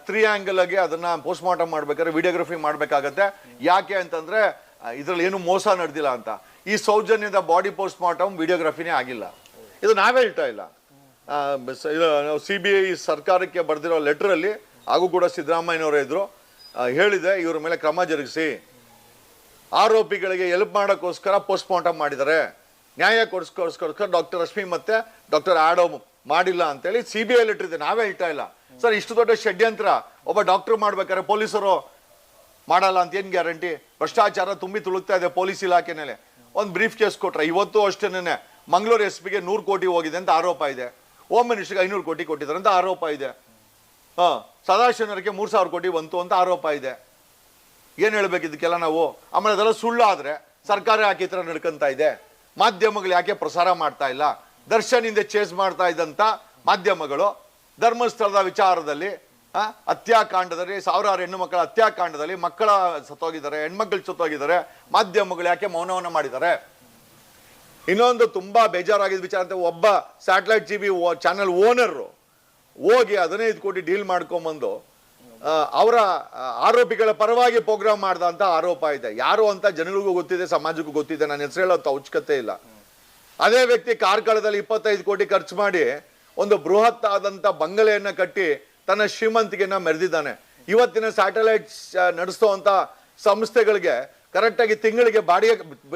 3 angle ಆಗಿ ಅದನ್ನು ಪೋಸ್ಟ್ ಮಾರ್ಟಮ್ ಮಾಡ್ಬೇಕಾದ್ರೆ ವಿಡಿಯೋಗ್ರಫಿ ಮಾಡಬೇಕಾಗತ್ತೆ. ಯಾಕೆ ಅಂತಂದರೆ ಇದರಲ್ಲಿ ಏನು ಮೋಸ ನಡೆದಿಲ್ಲ ಅಂತ. ಈ ಸೌಜನ್ಯದ ಬಾಡಿ ಪೋಸ್ಟ್ ಮಾರ್ಟಮ್ ವಿಡಿಯೋಗ್ರಫಿನೇ ಆಗಿಲ್ಲ. ಇದು ನಾವೇ ಹೇಳ್ತಾ ಇಲ್ಲ, CBI ಸರ್ಕಾರಕ್ಕೆ ಬರೆದಿರೋ ಲೆಟ್ರಲ್ಲಿ, ಹಾಗೂ ಕೂಡ ಸಿದ್ದರಾಮಯ್ಯನವರೇ ಇದ್ರು, ಹೇಳಿದೆ ಇವ್ರ ಮೇಲೆ ಕ್ರಮ ಜರುಗಿಸಿ, ಆರೋಪಿಗಳಿಗೆ ಹೆಲ್ಪ್ ಮಾಡೋಕ್ಕೋಸ್ಕರ ಪೋಸ್ಟ್ ಮಾರ್ಟಮ್ ಮಾಡಿದ್ದಾರೆ, ನ್ಯಾಯ ಕೊಡಿಸ್ಕೋಸ್ಕರ ಡಾಕ್ಟರ್ ರಶ್ಮಿ ಮತ್ತೆ ಡಾಕ್ಟರ್ ಆಡೋಮ್ ಮಾಡಿಲ್ಲ ಅಂತೇಳಿ CBI ಲೆಟರ್ ಇದೆ, ನಾವೇ ಹೇಳ್ತಾ ಇಲ್ಲ. ಸರ್, ಇಷ್ಟು ದೊಡ್ಡ ಷಡ್ಯಂತ್ರ ಒಬ್ಬ ಡಾಕ್ಟರ್ ಮಾಡ್ಬೇಕಾದ್ರೆ ಪೊಲೀಸರು ಮಾಡಲ್ಲ ಅಂತ ಏನು ಗ್ಯಾರಂಟಿ? ಭ್ರಷ್ಟಾಚಾರ ತುಂಬಿ ತುಳುಕ್ತಾ ಇದೆ ಪೊಲೀಸ್ ಇಲಾಖೆನಲ್ಲಿ. ಒಂದು ಬ್ರೀಫ್ ಕೇಸ್ ಕೊಟ್ರೆ, ಇವತ್ತು ಅಷ್ಟೇನೆ ಮಂಗಳೂರು SPಗೆ 100 ಕೋಟಿ ಹೋಗಿದೆ ಅಂತ ಆರೋಪ ಇದೆ, ಹೋಮ್ ಮಿನಿಸ್ಟರ್ಗೆ 500 ಕೋಟಿ ಕೊಟ್ಟಿದ್ದಾರೆ ಅಂತ ಆರೋಪ ಇದೆ, ಸದಾಶಿವನವರಿಗೆ 3,000 ಕೋಟಿ ಬಂತು ಅಂತ ಆರೋಪ ಇದೆ. ಏನು ಹೇಳ್ಬೇಕು ಇದಕ್ಕೆಲ್ಲ ನಾವು? ಆಮೇಲೆ ಅದೆಲ್ಲ ಸುಳ್ಳು ಆದರೆ ಸರ್ಕಾರ ಯಾಕೆ ಈ ಥರ ನಡ್ಕೊಂತ ಇದೆ? ಮಾಧ್ಯಮಗಳು ಯಾಕೆ ಪ್ರಸಾರ ಮಾಡ್ತಾ ಇಲ್ಲ? ದರ್ಶನ್ ಹಿಂದೆ ಚೇಸ್ ಮಾಡ್ತಾ ಇದ್ದಂಥ ಮಾಧ್ಯಮಗಳು ಧರ್ಮಸ್ಥಳದ ವಿಚಾರದಲ್ಲಿ, ಹತ್ಯಾಕಾಂಡದಲ್ಲಿ, 1000 ಹೆಣ್ಣು ಮಕ್ಕಳ ಹತ್ಯಾಕಾಂಡದಲ್ಲಿ ಮಕ್ಕಳ ಸತ್ತೋಗಿದ್ದಾರೆ, ಹೆಣ್ಮಕ್ಳು ಸತ್ತೋಗಿದ್ದಾರೆ, ಮಾಧ್ಯಮಗಳು ಯಾಕೆ ಮೌನವನ್ನು ಮಾಡಿದ್ದಾರೆ? ಇನ್ನೊಂದು ತುಂಬಾ ಬೇಜಾರಾಗಿದ್ದ ವಿಚಾರ ಅಂತ, ಒಬ್ಬ ಸ್ಯಾಟಲೈಟ್ TV ಚಾನೆಲ್ ಓನರು ಹೋಗಿ 15 ಕೋಟಿ ಡೀಲ್ ಮಾಡ್ಕೊಂಬಂದು ಅವರ ಆರೋಪಿಗಳ ಪರವಾಗಿ ಪ್ರೋಗ್ರಾಮ್ ಮಾಡ್ದ ಅಂತ ಆರೋಪ ಇದೆ. ಯಾರು ಅಂತ ಜನಗಳಿಗೂ ಗೊತ್ತಿದೆ, ಸಮಾಜಕ್ಕೂ ಗೊತ್ತಿದೆ, ನನ್ನ ಹೆಸರು ಹೇಳೋ ಅವಶ್ಯಕತೆ ಇಲ್ಲ. ಅದೇ ವ್ಯಕ್ತಿ ಕಾರ್ಕಳದಲ್ಲಿ 25 ಕೋಟಿ ಖರ್ಚು ಮಾಡಿ ಒಂದು ಬೃಹತ್ ಆದಂತ ಬಂಗಲೆಯನ್ನ ಕಟ್ಟಿ ತನ್ನ ಶ್ರೀಮಂತಿಕೆಯನ್ನ ಮೆರೆದಿದ್ದಾನೆ. ಇವತ್ತಿನ ಸ್ಯಾಟಲೈಟ್ ನಡೆಸುವಂತ ಸಂಸ್ಥೆಗಳಿಗೆ ಕರೆಕ್ಟಾಗಿ ತಿಂಗಳಿಗೆ ಬಾಡಿಗೆ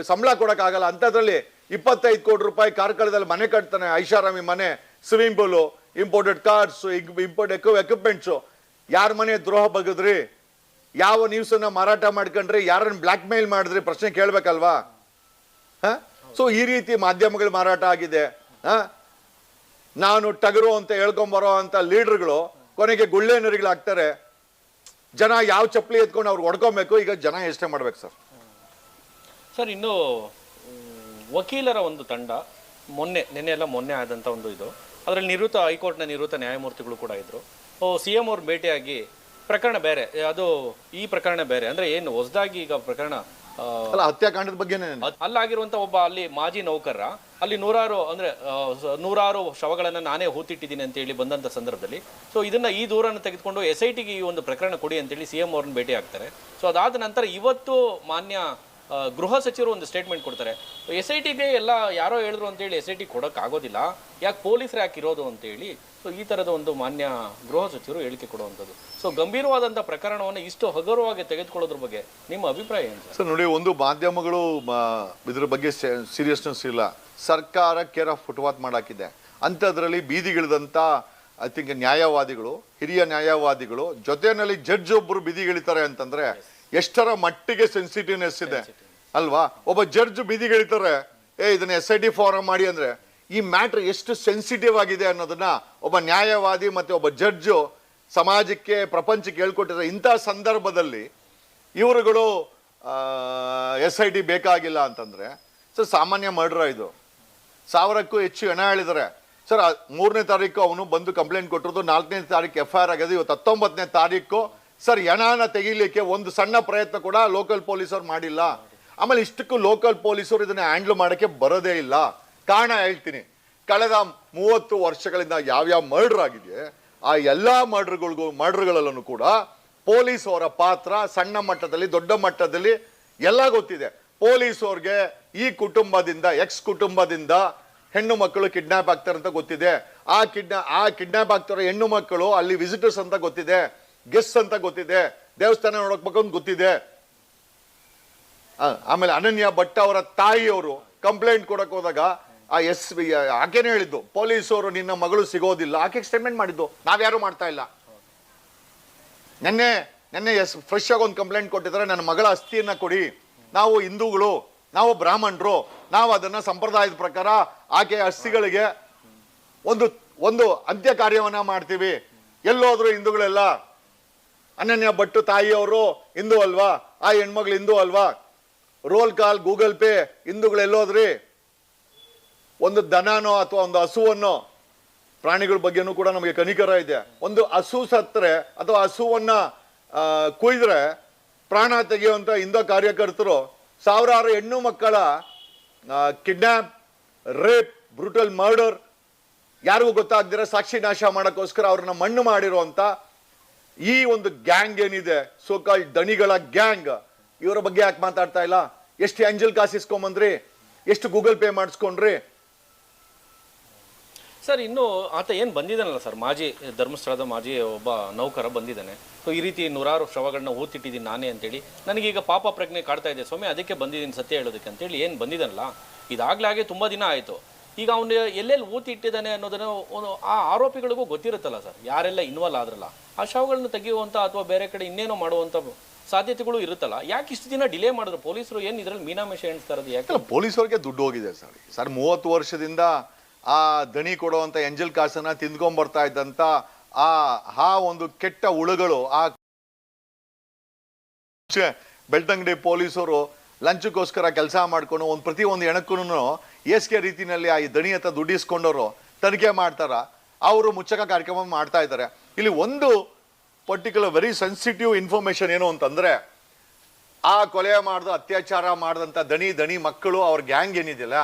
ಸಂಬಳ ಕೊಡೋಕ್ಕಾಗಲ್ಲ. ಅಂಥದ್ರಲ್ಲಿ 25 ಕೋಟಿ ರೂಪಾಯಿ ಕಾರ್ಕಳದಲ್ಲಿ ಮನೆ ಕಟ್ತಾನೆ, ಐಷಾರಾಮಿ ಮನೆ, swimming pool, imported cars, imported equipments. ಯಾರ ಮನೆ ದ್ರೋಹ ಬಗದ್ರಿ, ಯಾವ ನ್ಯೂಸನ್ನ ಮಾರಾಟ ಮಾಡ್ಕೊಂಡ್ರಿ, ಯಾರನ್ನ ಬ್ಲ್ಯಾಕ್ ಮೇಲ್ ಮಾಡಿದ್ರಿ, ಪ್ರಶ್ನೆ ಕೇಳ್ಬೇಕಲ್ವಾ? ಸೊ ಈ ರೀತಿ ಮಾಧ್ಯಮಗಳು ಮಾರಾಟ ಆಗಿದೆ. ನಾನು ಟಗರು ಅಂತ ಹೇಳ್ಕೊಂಬರೋ ಅಂತ ಲೀಡರ್ಗಳು ಕೊನೆಗೆ ಗುಳ್ಳೆ ನರಿಗಳಾಗ್ತಾರೆ. ಜನ ಯಾವ ಚಪ್ಪಲಿ ಎತ್ಕೊಂಡು ಅವ್ರು ಹೊಡ್ಕೊಬೇಕು. ಈಗ ಜನ ಎಷ್ಟೇ ಮಾಡ್ಬೇಕು ಸರ್. ಸರ್, ಇನ್ನು ವಕೀಲರ ಒಂದು ತಂಡ ಮೊನ್ನೆ ಆದಂಥ ಒಂದು ಇದು, ಅದರಲ್ಲಿ ಹೈಕೋರ್ಟ್ನ ನಿವೃತ್ತ ನ್ಯಾಯಮೂರ್ತಿಗಳು ಕೂಡ ಇದ್ರು. CM ಅವ್ರು ಭೇಟಿಯಾಗಿ ಪ್ರಕರಣ ಬೇರೆ, ಅದು ಈ ಪ್ರಕರಣ ಬೇರೆ, ಅಂದ್ರೆ ಏನು ಹೊಸದಾಗಿ ಈಗ ಪ್ರಕರಣ ಹತ್ಯಾಕಾಂಡದ ಬಗ್ಗೆ ಅಲ್ಲಾಗಿರುವಂತ ಒಬ್ಬ ಅಲ್ಲಿ ಮಾಜಿ ನೌಕರ ಅಲ್ಲಿ ನೂರಾರು ಶವಗಳನ್ನ ನಾನೇ ಹೂತಿಟ್ಟಿದ್ದೀನಿ ಅಂತ ಹೇಳಿ ಬಂದಂತ ಸಂದರ್ಭದಲ್ಲಿ ಈ ದೂರನ್ನು ತೆಗೆದುಕೊಂಡು SITಗೆ ಈ ಒಂದು ಪ್ರಕರಣ ಕೊಡಿ ಅಂತೇಳಿ CM ಅವ್ರನ್ನ ಭೇಟಿ ಆಗ್ತಾರೆ. ಸೊ ಅದಾದ ನಂತರ ಇವತ್ತು ಮಾನ್ಯ ಗೃಹ ಸಚಿವರು ಒಂದು ಸ್ಟೇಟ್ಮೆಂಟ್ ಕೊಡ್ತಾರೆ. SITಗೆ ಎಲ್ಲ ಯಾರೋ ಹೇಳಿದ್ರು ಅಂತೇಳಿ SIT ಕೊಡೋಕೆ ಆಗೋದಿಲ್ಲ, ಯಾಕೆ ಪೊಲೀಸರು ಯಾಕೆ ಇರೋದು ಅಂತೇಳಿ. ಸೊ ಈ ಥರದ ಒಂದು ಮಾನ್ಯ ಗೃಹ ಸಚಿವರು ಹೇಳಿಕೆ ಕೊಡುವಂಥದ್ದು. ಸೊ ಗಂಭೀರವಾದಂಥ ಪ್ರಕರಣವನ್ನು ಇಷ್ಟು ಹಗುರವಾಗಿ ತೆಗೆದುಕೊಳ್ಳೋದ್ರ ಬಗ್ಗೆ ನಿಮ್ಮ ಅಭಿಪ್ರಾಯ ಏನು ಸರ್? ನೋಡಿ, ಒಂದು ಮಾಧ್ಯಮಗಳು ಇದ್ರ ಬಗ್ಗೆ ಸೀರಿಯಸ್ನೆಸ್ ಇಲ್ಲ. ಸರ್ಕಾರ ಕೇರ್ ಆಫ್ ಫುಟ್ಪಾತ್ ಮಾಡಾಕಿದೆ. ಅಂಥದ್ರಲ್ಲಿ ಬೀದಿಗಿಳಿದಂಥ ಐ ಥಿಂಕ್ ನ್ಯಾಯವಾದಿಗಳು, ಹಿರಿಯ ನ್ಯಾಯವಾದಿಗಳು ಜೊತೆಯಲ್ಲಿ ಜಡ್ಜ್ ಒಬ್ಬರು ಬೀದಿಗಿಳಿತಾರೆ ಅಂತಂದ್ರೆ ಎಷ್ಟರ ಮಟ್ಟಿಗೆ ಸೆನ್ಸಿಟಿವ್ನೆಸ್ ಇದೆ ಅಲ್ವಾ? ಒಬ್ಬ ಜಡ್ಜ್ ಬೀದಿಗಿಳಿತಾರೆ, ಇದನ್ನ SIT ಫಾರಂ ಮಾಡಿ ಅಂದ್ರೆ ಈ ಮ್ಯಾಟ್ರ್ ಎಷ್ಟು ಸೆನ್ಸಿಟಿವ್ ಆಗಿದೆ ಅನ್ನೋದನ್ನ ಒಬ್ಬ ನ್ಯಾಯವಾದಿ ಮತ್ತೆ ಒಬ್ಬ ಜಡ್ಜು ಸಮಾಜಕ್ಕೆ, ಪ್ರಪಂಚಕ್ಕೆ ಹೇಳ್ಕೊಟ್ಟಿದ್ದಾರೆ. ಇಂಥ ಸಂದರ್ಭದಲ್ಲಿ ಇವರುಗಳು SIT ಬೇಕಾಗಿಲ್ಲ ಅಂತಂದ್ರೆ ಸರ್, ಸಾಮಾನ್ಯ ಮರ್ಡರ್ ಇದು. 1000ಕ್ಕೂ ಹೆಚ್ಚು ಹಣ ಹೇಳಿದ್ದಾರೆ ಸರ್. 3ನೇ ತಾರೀಕು ಅವನು ಬಂದು ಕಂಪ್ಲೇಂಟ್ ಕೊಟ್ಟಿರೋದು, 4ನೇ ತಾರೀಕು FIR ಆಗಿದೆ. ಇವತ್ತು 19ನೇ ತಾರೀಕು ಸರ್. ಹಣನ ತೆಗಿಲಿಕ್ಕೆ ಒಂದು ಸಣ್ಣ ಪ್ರಯತ್ನ ಕೂಡ ಲೋಕಲ್ ಪೊಲೀಸರು ಮಾಡಿಲ್ಲ. ಆಮೇಲೆ ಇಷ್ಟಕ್ಕೂ ಲೋಕಲ್ ಪೊಲೀಸರು ಇದನ್ನ ಹ್ಯಾಂಡಲ್ ಮಾಡೋಕ್ಕೆ ಬರೋದೇ ಇಲ್ಲ. ಕಾರಣ ಹೇಳ್ತೀನಿ. ಕಳೆದ 30 ವರ್ಷಗಳಿಂದ ಯಾವ್ಯಾವ ಮರ್ಡರ್ ಆಗಿದೆ ಆ ಎಲ್ಲ ಮರ್ಡರ್ಗಳಲ್ಲೂ ಕೂಡ ಪೊಲೀಸ್ ಅವರ ಪಾತ್ರ ಸಣ್ಣ ಮಟ್ಟದಲ್ಲಿ, ದೊಡ್ಡ ಮಟ್ಟದಲ್ಲಿ ಎಲ್ಲ ಗೊತ್ತಿದೆ. ಪೊಲೀಸ್ ಅವ್ರಿಗೆ ಈ ಕುಟುಂಬದಿಂದ, ಎಕ್ಸ್ ಕುಟುಂಬದಿಂದ ಹೆಣ್ಣು ಮಕ್ಕಳು ಕಿಡ್ನಾಪ್ ಆಗ್ತಾರೆ ಅಂತ ಗೊತ್ತಿದೆ. ಆ ಕಿಡ್ನಾಪ್ ಆಗ್ತಾರೋ ಹೆಣ್ಣು ಮಕ್ಕಳು ಅಲ್ಲಿ ವಿಸಿಟರ್ಸ್ ಅಂತ ಗೊತ್ತಿದೆ, ಗೆಸ್ಟ್ ಅಂತ ಗೊತ್ತಿದೆ, ದೇವಸ್ಥಾನ ನೋಡಬೇಕು ಅಂತ ಗೊತ್ತಿದೆ. ಆಮೇಲೆ ಅನನ್ಯ ಭಟ್ ಅವರ ತಾಯಿಯವರು ಕಂಪ್ಲೇಂಟ್ ಕೊಡಕ್ ಹೋದಾಗ ಆಕೆನೇ ಹೇಳಿದ್ದು, ಪೊಲೀಸರು ನಿನ್ನ ಮಗಳು ಸಿಗೋದಿಲ್ಲ. ಆಕೆ ಸ್ಟೇಟ್ಮೆಂಟ್ ಮಾಡಿದ್ದು, ನಾವ್ಯಾರು ಮಾಡ್ತಾ ಇಲ್ಲ. ನೆನ್ನೆ ಫ್ರೆಶ್ ಆಗಿ ಒಂದು ಕಂಪ್ಲೇಂಟ್ ಕೊಟ್ಟಿದ್ದಾರೆ, ನನ್ನ ಮಗಳ ಅಸ್ಥಿಯನ್ನ ಕೊಡಿ, ನಾವು ಹಿಂದೂಗಳು, ನಾವು ಬ್ರಾಹ್ಮಣರು, ನಾವು ಅದನ್ನ ಸಂಪ್ರದಾಯದ ಪ್ರಕಾರ ಆಕೆ ಅಸ್ಥಿಗಳಿಗೆ ಒಂದು ಅಂತ್ಯ ಕಾರ್ಯವನ್ನ ಮಾಡ್ತೀವಿ. ಎಲ್ಲೋದ್ರು ಹಿಂದೂಗಳೆಲ್ಲ, ಅನನ್ಯ ಭಟ್ಟು ತಾಯಿಯವರು ಹಿಂದೂ ಅಲ್ವಾ, ಆ ಹೆಣ್ಮಗಳು ಹಿಂದೂ ಅಲ್ವಾ, ರೋಲ್ ಕಾಲ್ ಗೂಗಲ್ ಪೇ, ಹಿಂದೂಗಳೆಲ್ಲೋದ್ರಿ. ಒಂದು ದನನೋ ಅಥವಾ ಒಂದು ಹಸುವನ್ನೋ, ಪ್ರಾಣಿಗಳ ಬಗ್ಗೆನೂ ಕೂಡ ನಮಗೆ ಕನಿಕರ ಇದೆ. ಒಂದು ಹಸು ಸತ್ತರೆ ಅಥವಾ ಹಸುವನ್ನ ಕುಯ್ದ್ರೆ ಪ್ರಾಣ ತೆಗೆಯುವಂತ ಹಿಂದೂ ಕಾರ್ಯಕರ್ತರು ಸಾವಿರಾರು ಹೆಣ್ಣು ಮಕ್ಕಳ ಕಿಡ್ನಾಪ್, ರೇಪ್, ಬ್ರೂಟಲ್ ಮರ್ಡರ್ ಯಾರಿಗೂ ಗೊತ್ತಾಗ್ದಿರ ಸಾಕ್ಷಿ ನಾಶ ಮಾಡೋಕ್ಕೋಸ್ಕರ ಅವ್ರನ್ನ ಮಣ್ಣು ಮಾಡಿರುವಂತ ಈ ಒಂದು ಗ್ಯಾಂಗ್ ಏನಿದೆ, ಸೋಕಾಲ್ ದಣಿಗಳ ಗ್ಯಾಂಗ್, ಇವರ ಬಗ್ಗೆ ಯಾಕೆ ಮಾತಾಡ್ತಾ ಇಲ್ಲ? ಎಷ್ಟು ಏಂಜಲ್ ಕಾಸು ಇಸ್ಕೊಂಬಂದ್ರಿ, ಎಷ್ಟು ಗೂಗಲ್ ಪೇ ಮಾಡಿಸ್ಕೊಂಡ್ರಿ ಸರ್? ಇನ್ನು ಆತ ಏನು ಬಂದಿದ್ದಾನಲ್ಲ ಸರ್, ಧರ್ಮಸ್ಥಳದ ಮಾಜಿ ಒಬ್ಬ ನೌಕರ ಬಂದಿದ್ದಾನೆ. ಸೊ ಈ ರೀತಿ ನೂರಾರು ಶವಗಳನ್ನ ಹೂತಿಟ್ಟಿದ್ದೀನಿ ನಾನೇ ಅಂತೇಳಿ, ನನಗೀಗ ಪಾಪ ಪ್ರಜ್ಞೆ ಕಾಡ್ತಾ ಇದೆ ಸ್ವಾಮಿ, ಅದಕ್ಕೆ ಬಂದಿದ್ದೀನಿ ಸತ್ಯ ಹೇಳೋದಕ್ಕೆ ಅಂತೇಳಿ ಏನು ಬಂದಿದ್ದಾನಲ್ಲ, ಇದಾಗಲಾಗೆ ತುಂಬ ದಿನ ಆಯಿತು. ಈಗ ಅವನು ಎಲ್ಲೆಲ್ಲಿ ಊತಿಟ್ಟಿದ್ದಾನೆ ಅನ್ನೋದನ್ನು ಆ ಆರೋಪಿಗಳಿಗೂ ಗೊತ್ತಿರುತ್ತಲ್ಲ ಸರ್, ಯಾರೆಲ್ಲ ಇನ್ವಾಲ್ವ್ ಆದ್ರಲ್ಲ, ಆ ಶವಗಳನ್ನು ತೆಗೆಯುವಂಥ ಅಥವಾ ಬೇರೆ ಕಡೆ ಇನ್ನೇನೋ ಮಾಡುವಂಥ ಸಾಧ್ಯತೆಗಳು ಇರುತ್ತಲ್ಲ. ಯಾಕೆ ಇಷ್ಟು ದಿನ ಡಿಲೇ ಮಾಡಿದ್ರು ಪೊಲೀಸರು? ಏನು ಇದರಲ್ಲಿ ಮೀನಾಮೇಷ ಎಣಿಸ್ತಾ ಇರೋದು ಯಾಕೆ? ಪೊಲೀಸರಿಗೆ ದುಡ್ಡು ಹೋಗಿದೆ ಸರ್. 30 ವರ್ಷದಿಂದ ಆ ದಣಿ ಕೊಡುವಂತ ಎಂಜಲ್ ಕಾಸನ್ನ ತಿಂದ್ಕೊಂಡ್ಬರ್ತಾ ಇದ್ದಂತ ಆ ಒಂದು ಕೆಟ್ಟ ಹುಳುಗಳು, ಆ ಬೆಳ್ತಂಗಡಿ ಪೊಲೀಸರು ಲಂಚಕ್ಕೋಸ್ಕರ ಕೆಲಸ ಮಾಡ್ಕೊಂಡು ಪ್ರತಿ ಒಂದು ಹೆಣಕ್ಕೂ ಏಸ್ಕೆ ರೀತಿನಲ್ಲಿ ಆ ದಣಿ ಹತ್ರ ದುಡ್ಡಿಸ್ಕೊಂಡವರು ತನಿಖೆ ಮಾಡ್ತಾರ, ಅವರು ಮುಚ್ಚಕ ಕಾರ್ಯಕ್ರಮ ಮಾಡ್ತಾ ಇದ್ದಾರೆ. ಇಲ್ಲಿ ಒಂದು ಪರ್ಟಿಕ್ಯುಲರ್ ವೆರಿ ಸೆನ್ಸಿಟಿವ್ ಇನ್ಫಾರ್ಮೇಶನ್ ಏನು ಅಂತಂದ್ರೆ, ಆ ಕೊಲೆ ಮಾಡಿದ, ಅತ್ಯಾಚಾರ ಮಾಡಿದಂಥ ದಣಿ ಮಕ್ಕಳು, ಅವ್ರ ಗ್ಯಾಂಗ್ ಏನಿದೆಯಲ್ಲ,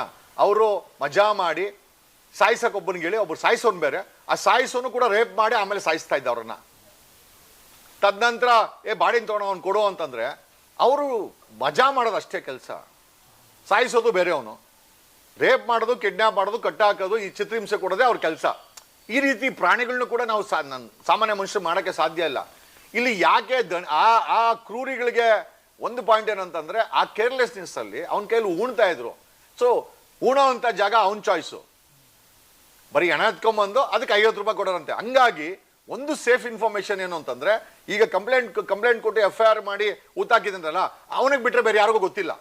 ಅವರು ಮಜಾ ಮಾಡಿ ಸಾಯಿಸಕ್ಕೊಬ್ಬನಿಗೆ ಹೇಳಿ ಒಬ್ಬರು ಸಾಯಿಸೋನ್ ಬೇರೆ, ಆ ಸಾಯಿಸೋನು ಕೂಡ ರೇಪ್ ಮಾಡಿ ಆಮೇಲೆ ಸಾಯಿಸ್ತಾ ಇದ್ದ ಅವ್ರನ್ನ. ತದನಂತರ ಬಾಡಿನ ತಗೊಂಡು ಅವ್ನು ಕೊಡು ಅಂತಂದ್ರೆ ಅವರು ಮಜಾ ಮಾಡೋದು ಅಷ್ಟೇ ಕೆಲಸ, ಸಾಯಿಸೋದು ಬೇರೆ ಅವನು. ರೇಪ್ ಮಾಡೋದು, ಕಿಡ್ನಾಪ್ ಮಾಡೋದು, ಕಟ್ಟಾಕೋದು, ಈ ಚಿತ್ರಹಿಂಸೆ ಕೊಡೋದೇ ಅವ್ರ ಕೆಲಸ. ಈ ರೀತಿ ಪ್ರಾಣಿಗಳನ್ನ ಕೂಡ ನಾವು ಸಾಮಾನ್ಯ ಮನುಷ್ಯರು ಮಾಡೋಕ್ಕೆ ಸಾಧ್ಯ ಇಲ್ಲ. ಇಲ್ಲಿ ಯಾಕೆ ಆ ಕ್ರೂರಿಗಳಿಗೆ ಒಂದು ಪಾಯಿಂಟ್ ಏನಂತಂದ್ರೆ, ಆ ಕೇರ್ಲೆಸ್ನೆಸ್ ಅಲ್ಲಿ ಅವನ ಕೈಯಲ್ಲಿ ಉಣ್ತಾ ಇದ್ರು. ಸೊ ಉಣೋವಂಥ ಜಾಗ ಅವನ ಚಾಯ್ಸು. ಬರೀ ಹಣ ಎತ್ಕೊಂಬಂದು ಅದಕ್ಕೆ 50 ರೂಪಾಯಿ ಕೊಡೋರಂತೆ. ಹಂಗಾಗಿ ಒಂದು ಸೇಫ್ ಇನ್ಫಾರ್ಮೇಶನ್ ಏನು ಅಂತಂದ್ರೆ, ಈಗ ಕಂಪ್ಲೇಂಟ್ ಕೊಟ್ಟು FIR ಮಾಡಿ ಊತಾಕಿದಂತಲ್ಲ, ಅವನಿಗೆ ಬಿಟ್ರೆ ಬೇರೆ ಯಾರಿಗೂ ಗೊತ್ತಿಲ್ಲ,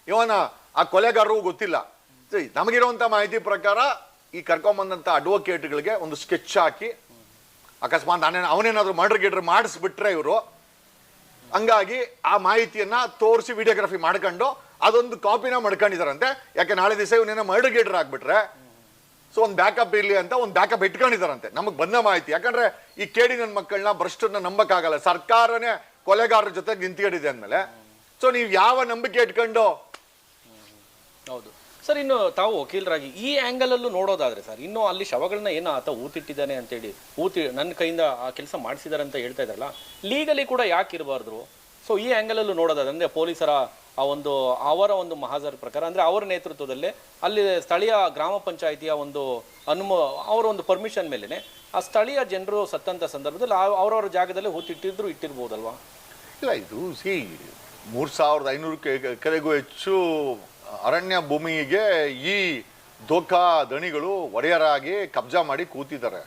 ಇವನ ಆ ಕೊಲೆಗಾರರಿಗೂ ಗೊತ್ತಿಲ್ಲ. ನಮಗಿರುವಂಥ ಮಾಹಿತಿ ಪ್ರಕಾರ ಈ ಕರ್ಕೊಂಬಂದಂಥ ಅಡ್ವೊಕೇಟ್ಗಳಿಗೆ ಒಂದು ಸ್ಕೆಚ್ ಹಾಕಿ, ಅಕಸ್ಮಾತ್ ಅವನೇನಾದ್ರು ಮರ್ಡರ್ ಗಿಡ್ರ್ ಮಾಡಿಸ್ಬಿಟ್ರೆ ಇವರು, ಹಂಗಾಗಿ ಆ ಮಾಹಿತಿಯನ್ನ ತೋರಿಸಿ ವಿಡಿಯೋಗ್ರಫಿ ಮಾಡ್ಕೊಂಡು ಅದೊಂದು ಕಾಪಿನ ಮಾಡ್ಕೊಂಡಿದಾರಂತೆ. ಯಾಕೆ ನಾಳೆ ದಿವಸ ಇವನೇನೋ ಮರ್ಡರ್ ಗಿಡ್ರ್ ಆಗ್ಬಿಟ್ರೆ ಸೊ ಒಂದು ಬ್ಯಾಕಪ್ ಇರ್ಲಿ ಅಂತ ಒಂದು ಬ್ಯಾಕಪ್ ಇಟ್ಕೊಂಡಿದಾರಂತೆ. ನಮಗೆ ಬಂದ ಮಾಹಿತಿ. ಯಾಕಂದ್ರೆ ಈ ಕೇಡಿ ನನ್ನ ಮಕ್ಕಳನ್ನ ಭ್ರಷ್ಟರನ್ನ ನಂಬಕ್ಕಾಗಲ್ಲ. ಸರ್ಕಾರನೇ ಕೊಲೆಗಾರರ ಜೊತೆಗೆ ನಿಂತ್ಕೊಂಡಿದೆ ಅಂದ್ಮೇಲೆ ಸೊ ನೀವು ಯಾವ ನಂಬಿಕೆ ಇಟ್ಕೊಂಡು. ಹೌದು ಸರ್, ಇನ್ನು ತಾವು ವಕೀಲರಾಗಿ ಈ ಆ್ಯಂಗಲ್ ಅಲ್ಲೂ ನೋಡೋದಾದ್ರೆ ಸರ್, ಇನ್ನು ಅಲ್ಲಿ ಶವಗಳನ್ನ ಏನೋ ಆತ ಊತಿಟ್ಟಿದ್ದಾನೆ ಅಂತೇಳಿ ನನ್ನ ಕೈಯಿಂದ ಆ ಕೆಲಸ ಮಾಡಿಸಿದಾರೆ ಅಂತ ಹೇಳ್ತಾ ಇದ್ರಲ್ಲ, ಲೀಗಲಿ ಕೂಡ ಯಾಕೆ ಇರಬಾರ್ದು? ಸೊ ಈ ಆ್ಯಂಗಲ್ ಅಲ್ಲೂ ನೋಡೋದಾದ್ರೆ ಅಂದ್ರೆ ಪೊಲೀಸರ ಅವರ ಒಂದು ಮಹಾಜರ್ ಪ್ರಕಾರ ಅಂದ್ರೆ ಅವರ ನೇತೃತ್ವದಲ್ಲೇ ಅಲ್ಲಿ ಸ್ಥಳೀಯ ಗ್ರಾಮ ಪಂಚಾಯಿತಿಯ ಒಂದು ಅವರ ಒಂದು ಪರ್ಮಿಷನ್ ಮೇಲೆನೆ ಆ ಸ್ಥಳೀಯ ಜನರು ಸತ್ತಂತ ಸಂದರ್ಭದಲ್ಲಿ ಅವರವರ ಜಾಗದಲ್ಲೇ ಇಟ್ಟಿರ್ಬೋದಲ್ವಾ? ಇಲ್ಲ, ಇದು 3500 ಎಕರೆಗೂ ಹೆಚ್ಚು ಅರಣ್ಯ ಭೂಮಿಗೆ ಈ ದೋಖಾ ದಣಿಗಳು ಒಡೆಯರಾಗಿ ಕಬ್ಜಾ ಮಾಡಿ ಕೂತಿದ್ದಾರೆ.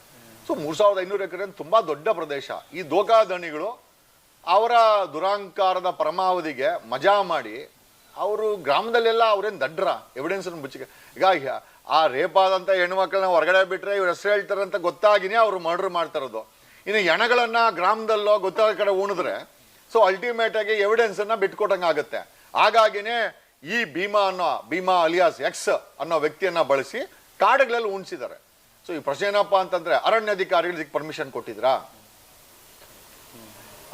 ಸೊ 3500 ಎಕರೆ ತುಂಬಾ ದೊಡ್ಡ ಪ್ರದೇಶ. ಈ ದೋಖಾ ದಣಿಗಳು ಅವರ ದುರಾಂಕಾರದ ಪರಮಾವಧಿಗೆ ಮಜಾ ಮಾಡಿ ಅವರು ಗ್ರಾಮದಲ್ಲೆಲ್ಲ ಅವ್ರೇನು ದಡ್ರ ಎವಿಡೆನ್ಸ್ ಮುಚ್ಚಿಗೆ. ಈಗ ಆ ರೇಪ್ ಆದಂಥ ಹೆಣ್ಮಕ್ಳನ್ನ ಹೊರಗಡೆ ಬಿಟ್ರೆ ಇವ್ರು ಹೆಸರು ಹೇಳ್ತಾರೆ ಅಂತ ಗೊತ್ತಾಗಿನೇ ಅವರು ಮರ್ಡರ್ ಮಾಡ್ತಾ ಇರೋದು. ಇನ್ನು ಹೆಣಗಳನ್ನ ಗ್ರಾಮದಲ್ಲೋ ಗೊತ್ತಾದ ಕಡೆ ಉಣಿದ್ರೆ ಸೊ ಅಲ್ಟಿಮೇಟ್ ಆಗಿ ಎವಿಡೆನ್ಸ್ ಅನ್ನ ಬಿಟ್ಕೊಟ್ಟಂಗೆ ಆಗುತ್ತೆ. ಹಾಗಾಗಿನೇ ಈ ಭೀಮಾ ಅಲಿಯಾಸ್ ಎಕ್ಸ್ ಅನ್ನೋ ವ್ಯಕ್ತಿಯನ್ನ ಬಳಸಿ ಕಾಡುಗಳಲ್ಲಿ ಉಣಿಸಿದ್ದಾರೆ. ಸೊ ಈ ಪ್ರಶ್ನೆ ಏನಪ್ಪಾ ಅಂತಂದ್ರೆ, ಅರಣ್ಯಾಧಿಕಾರಿಗಳು ಇದಕ್ಕೆ ಪರ್ಮಿಷನ್ ಕೊಟ್ಟಿದ್ರಾ?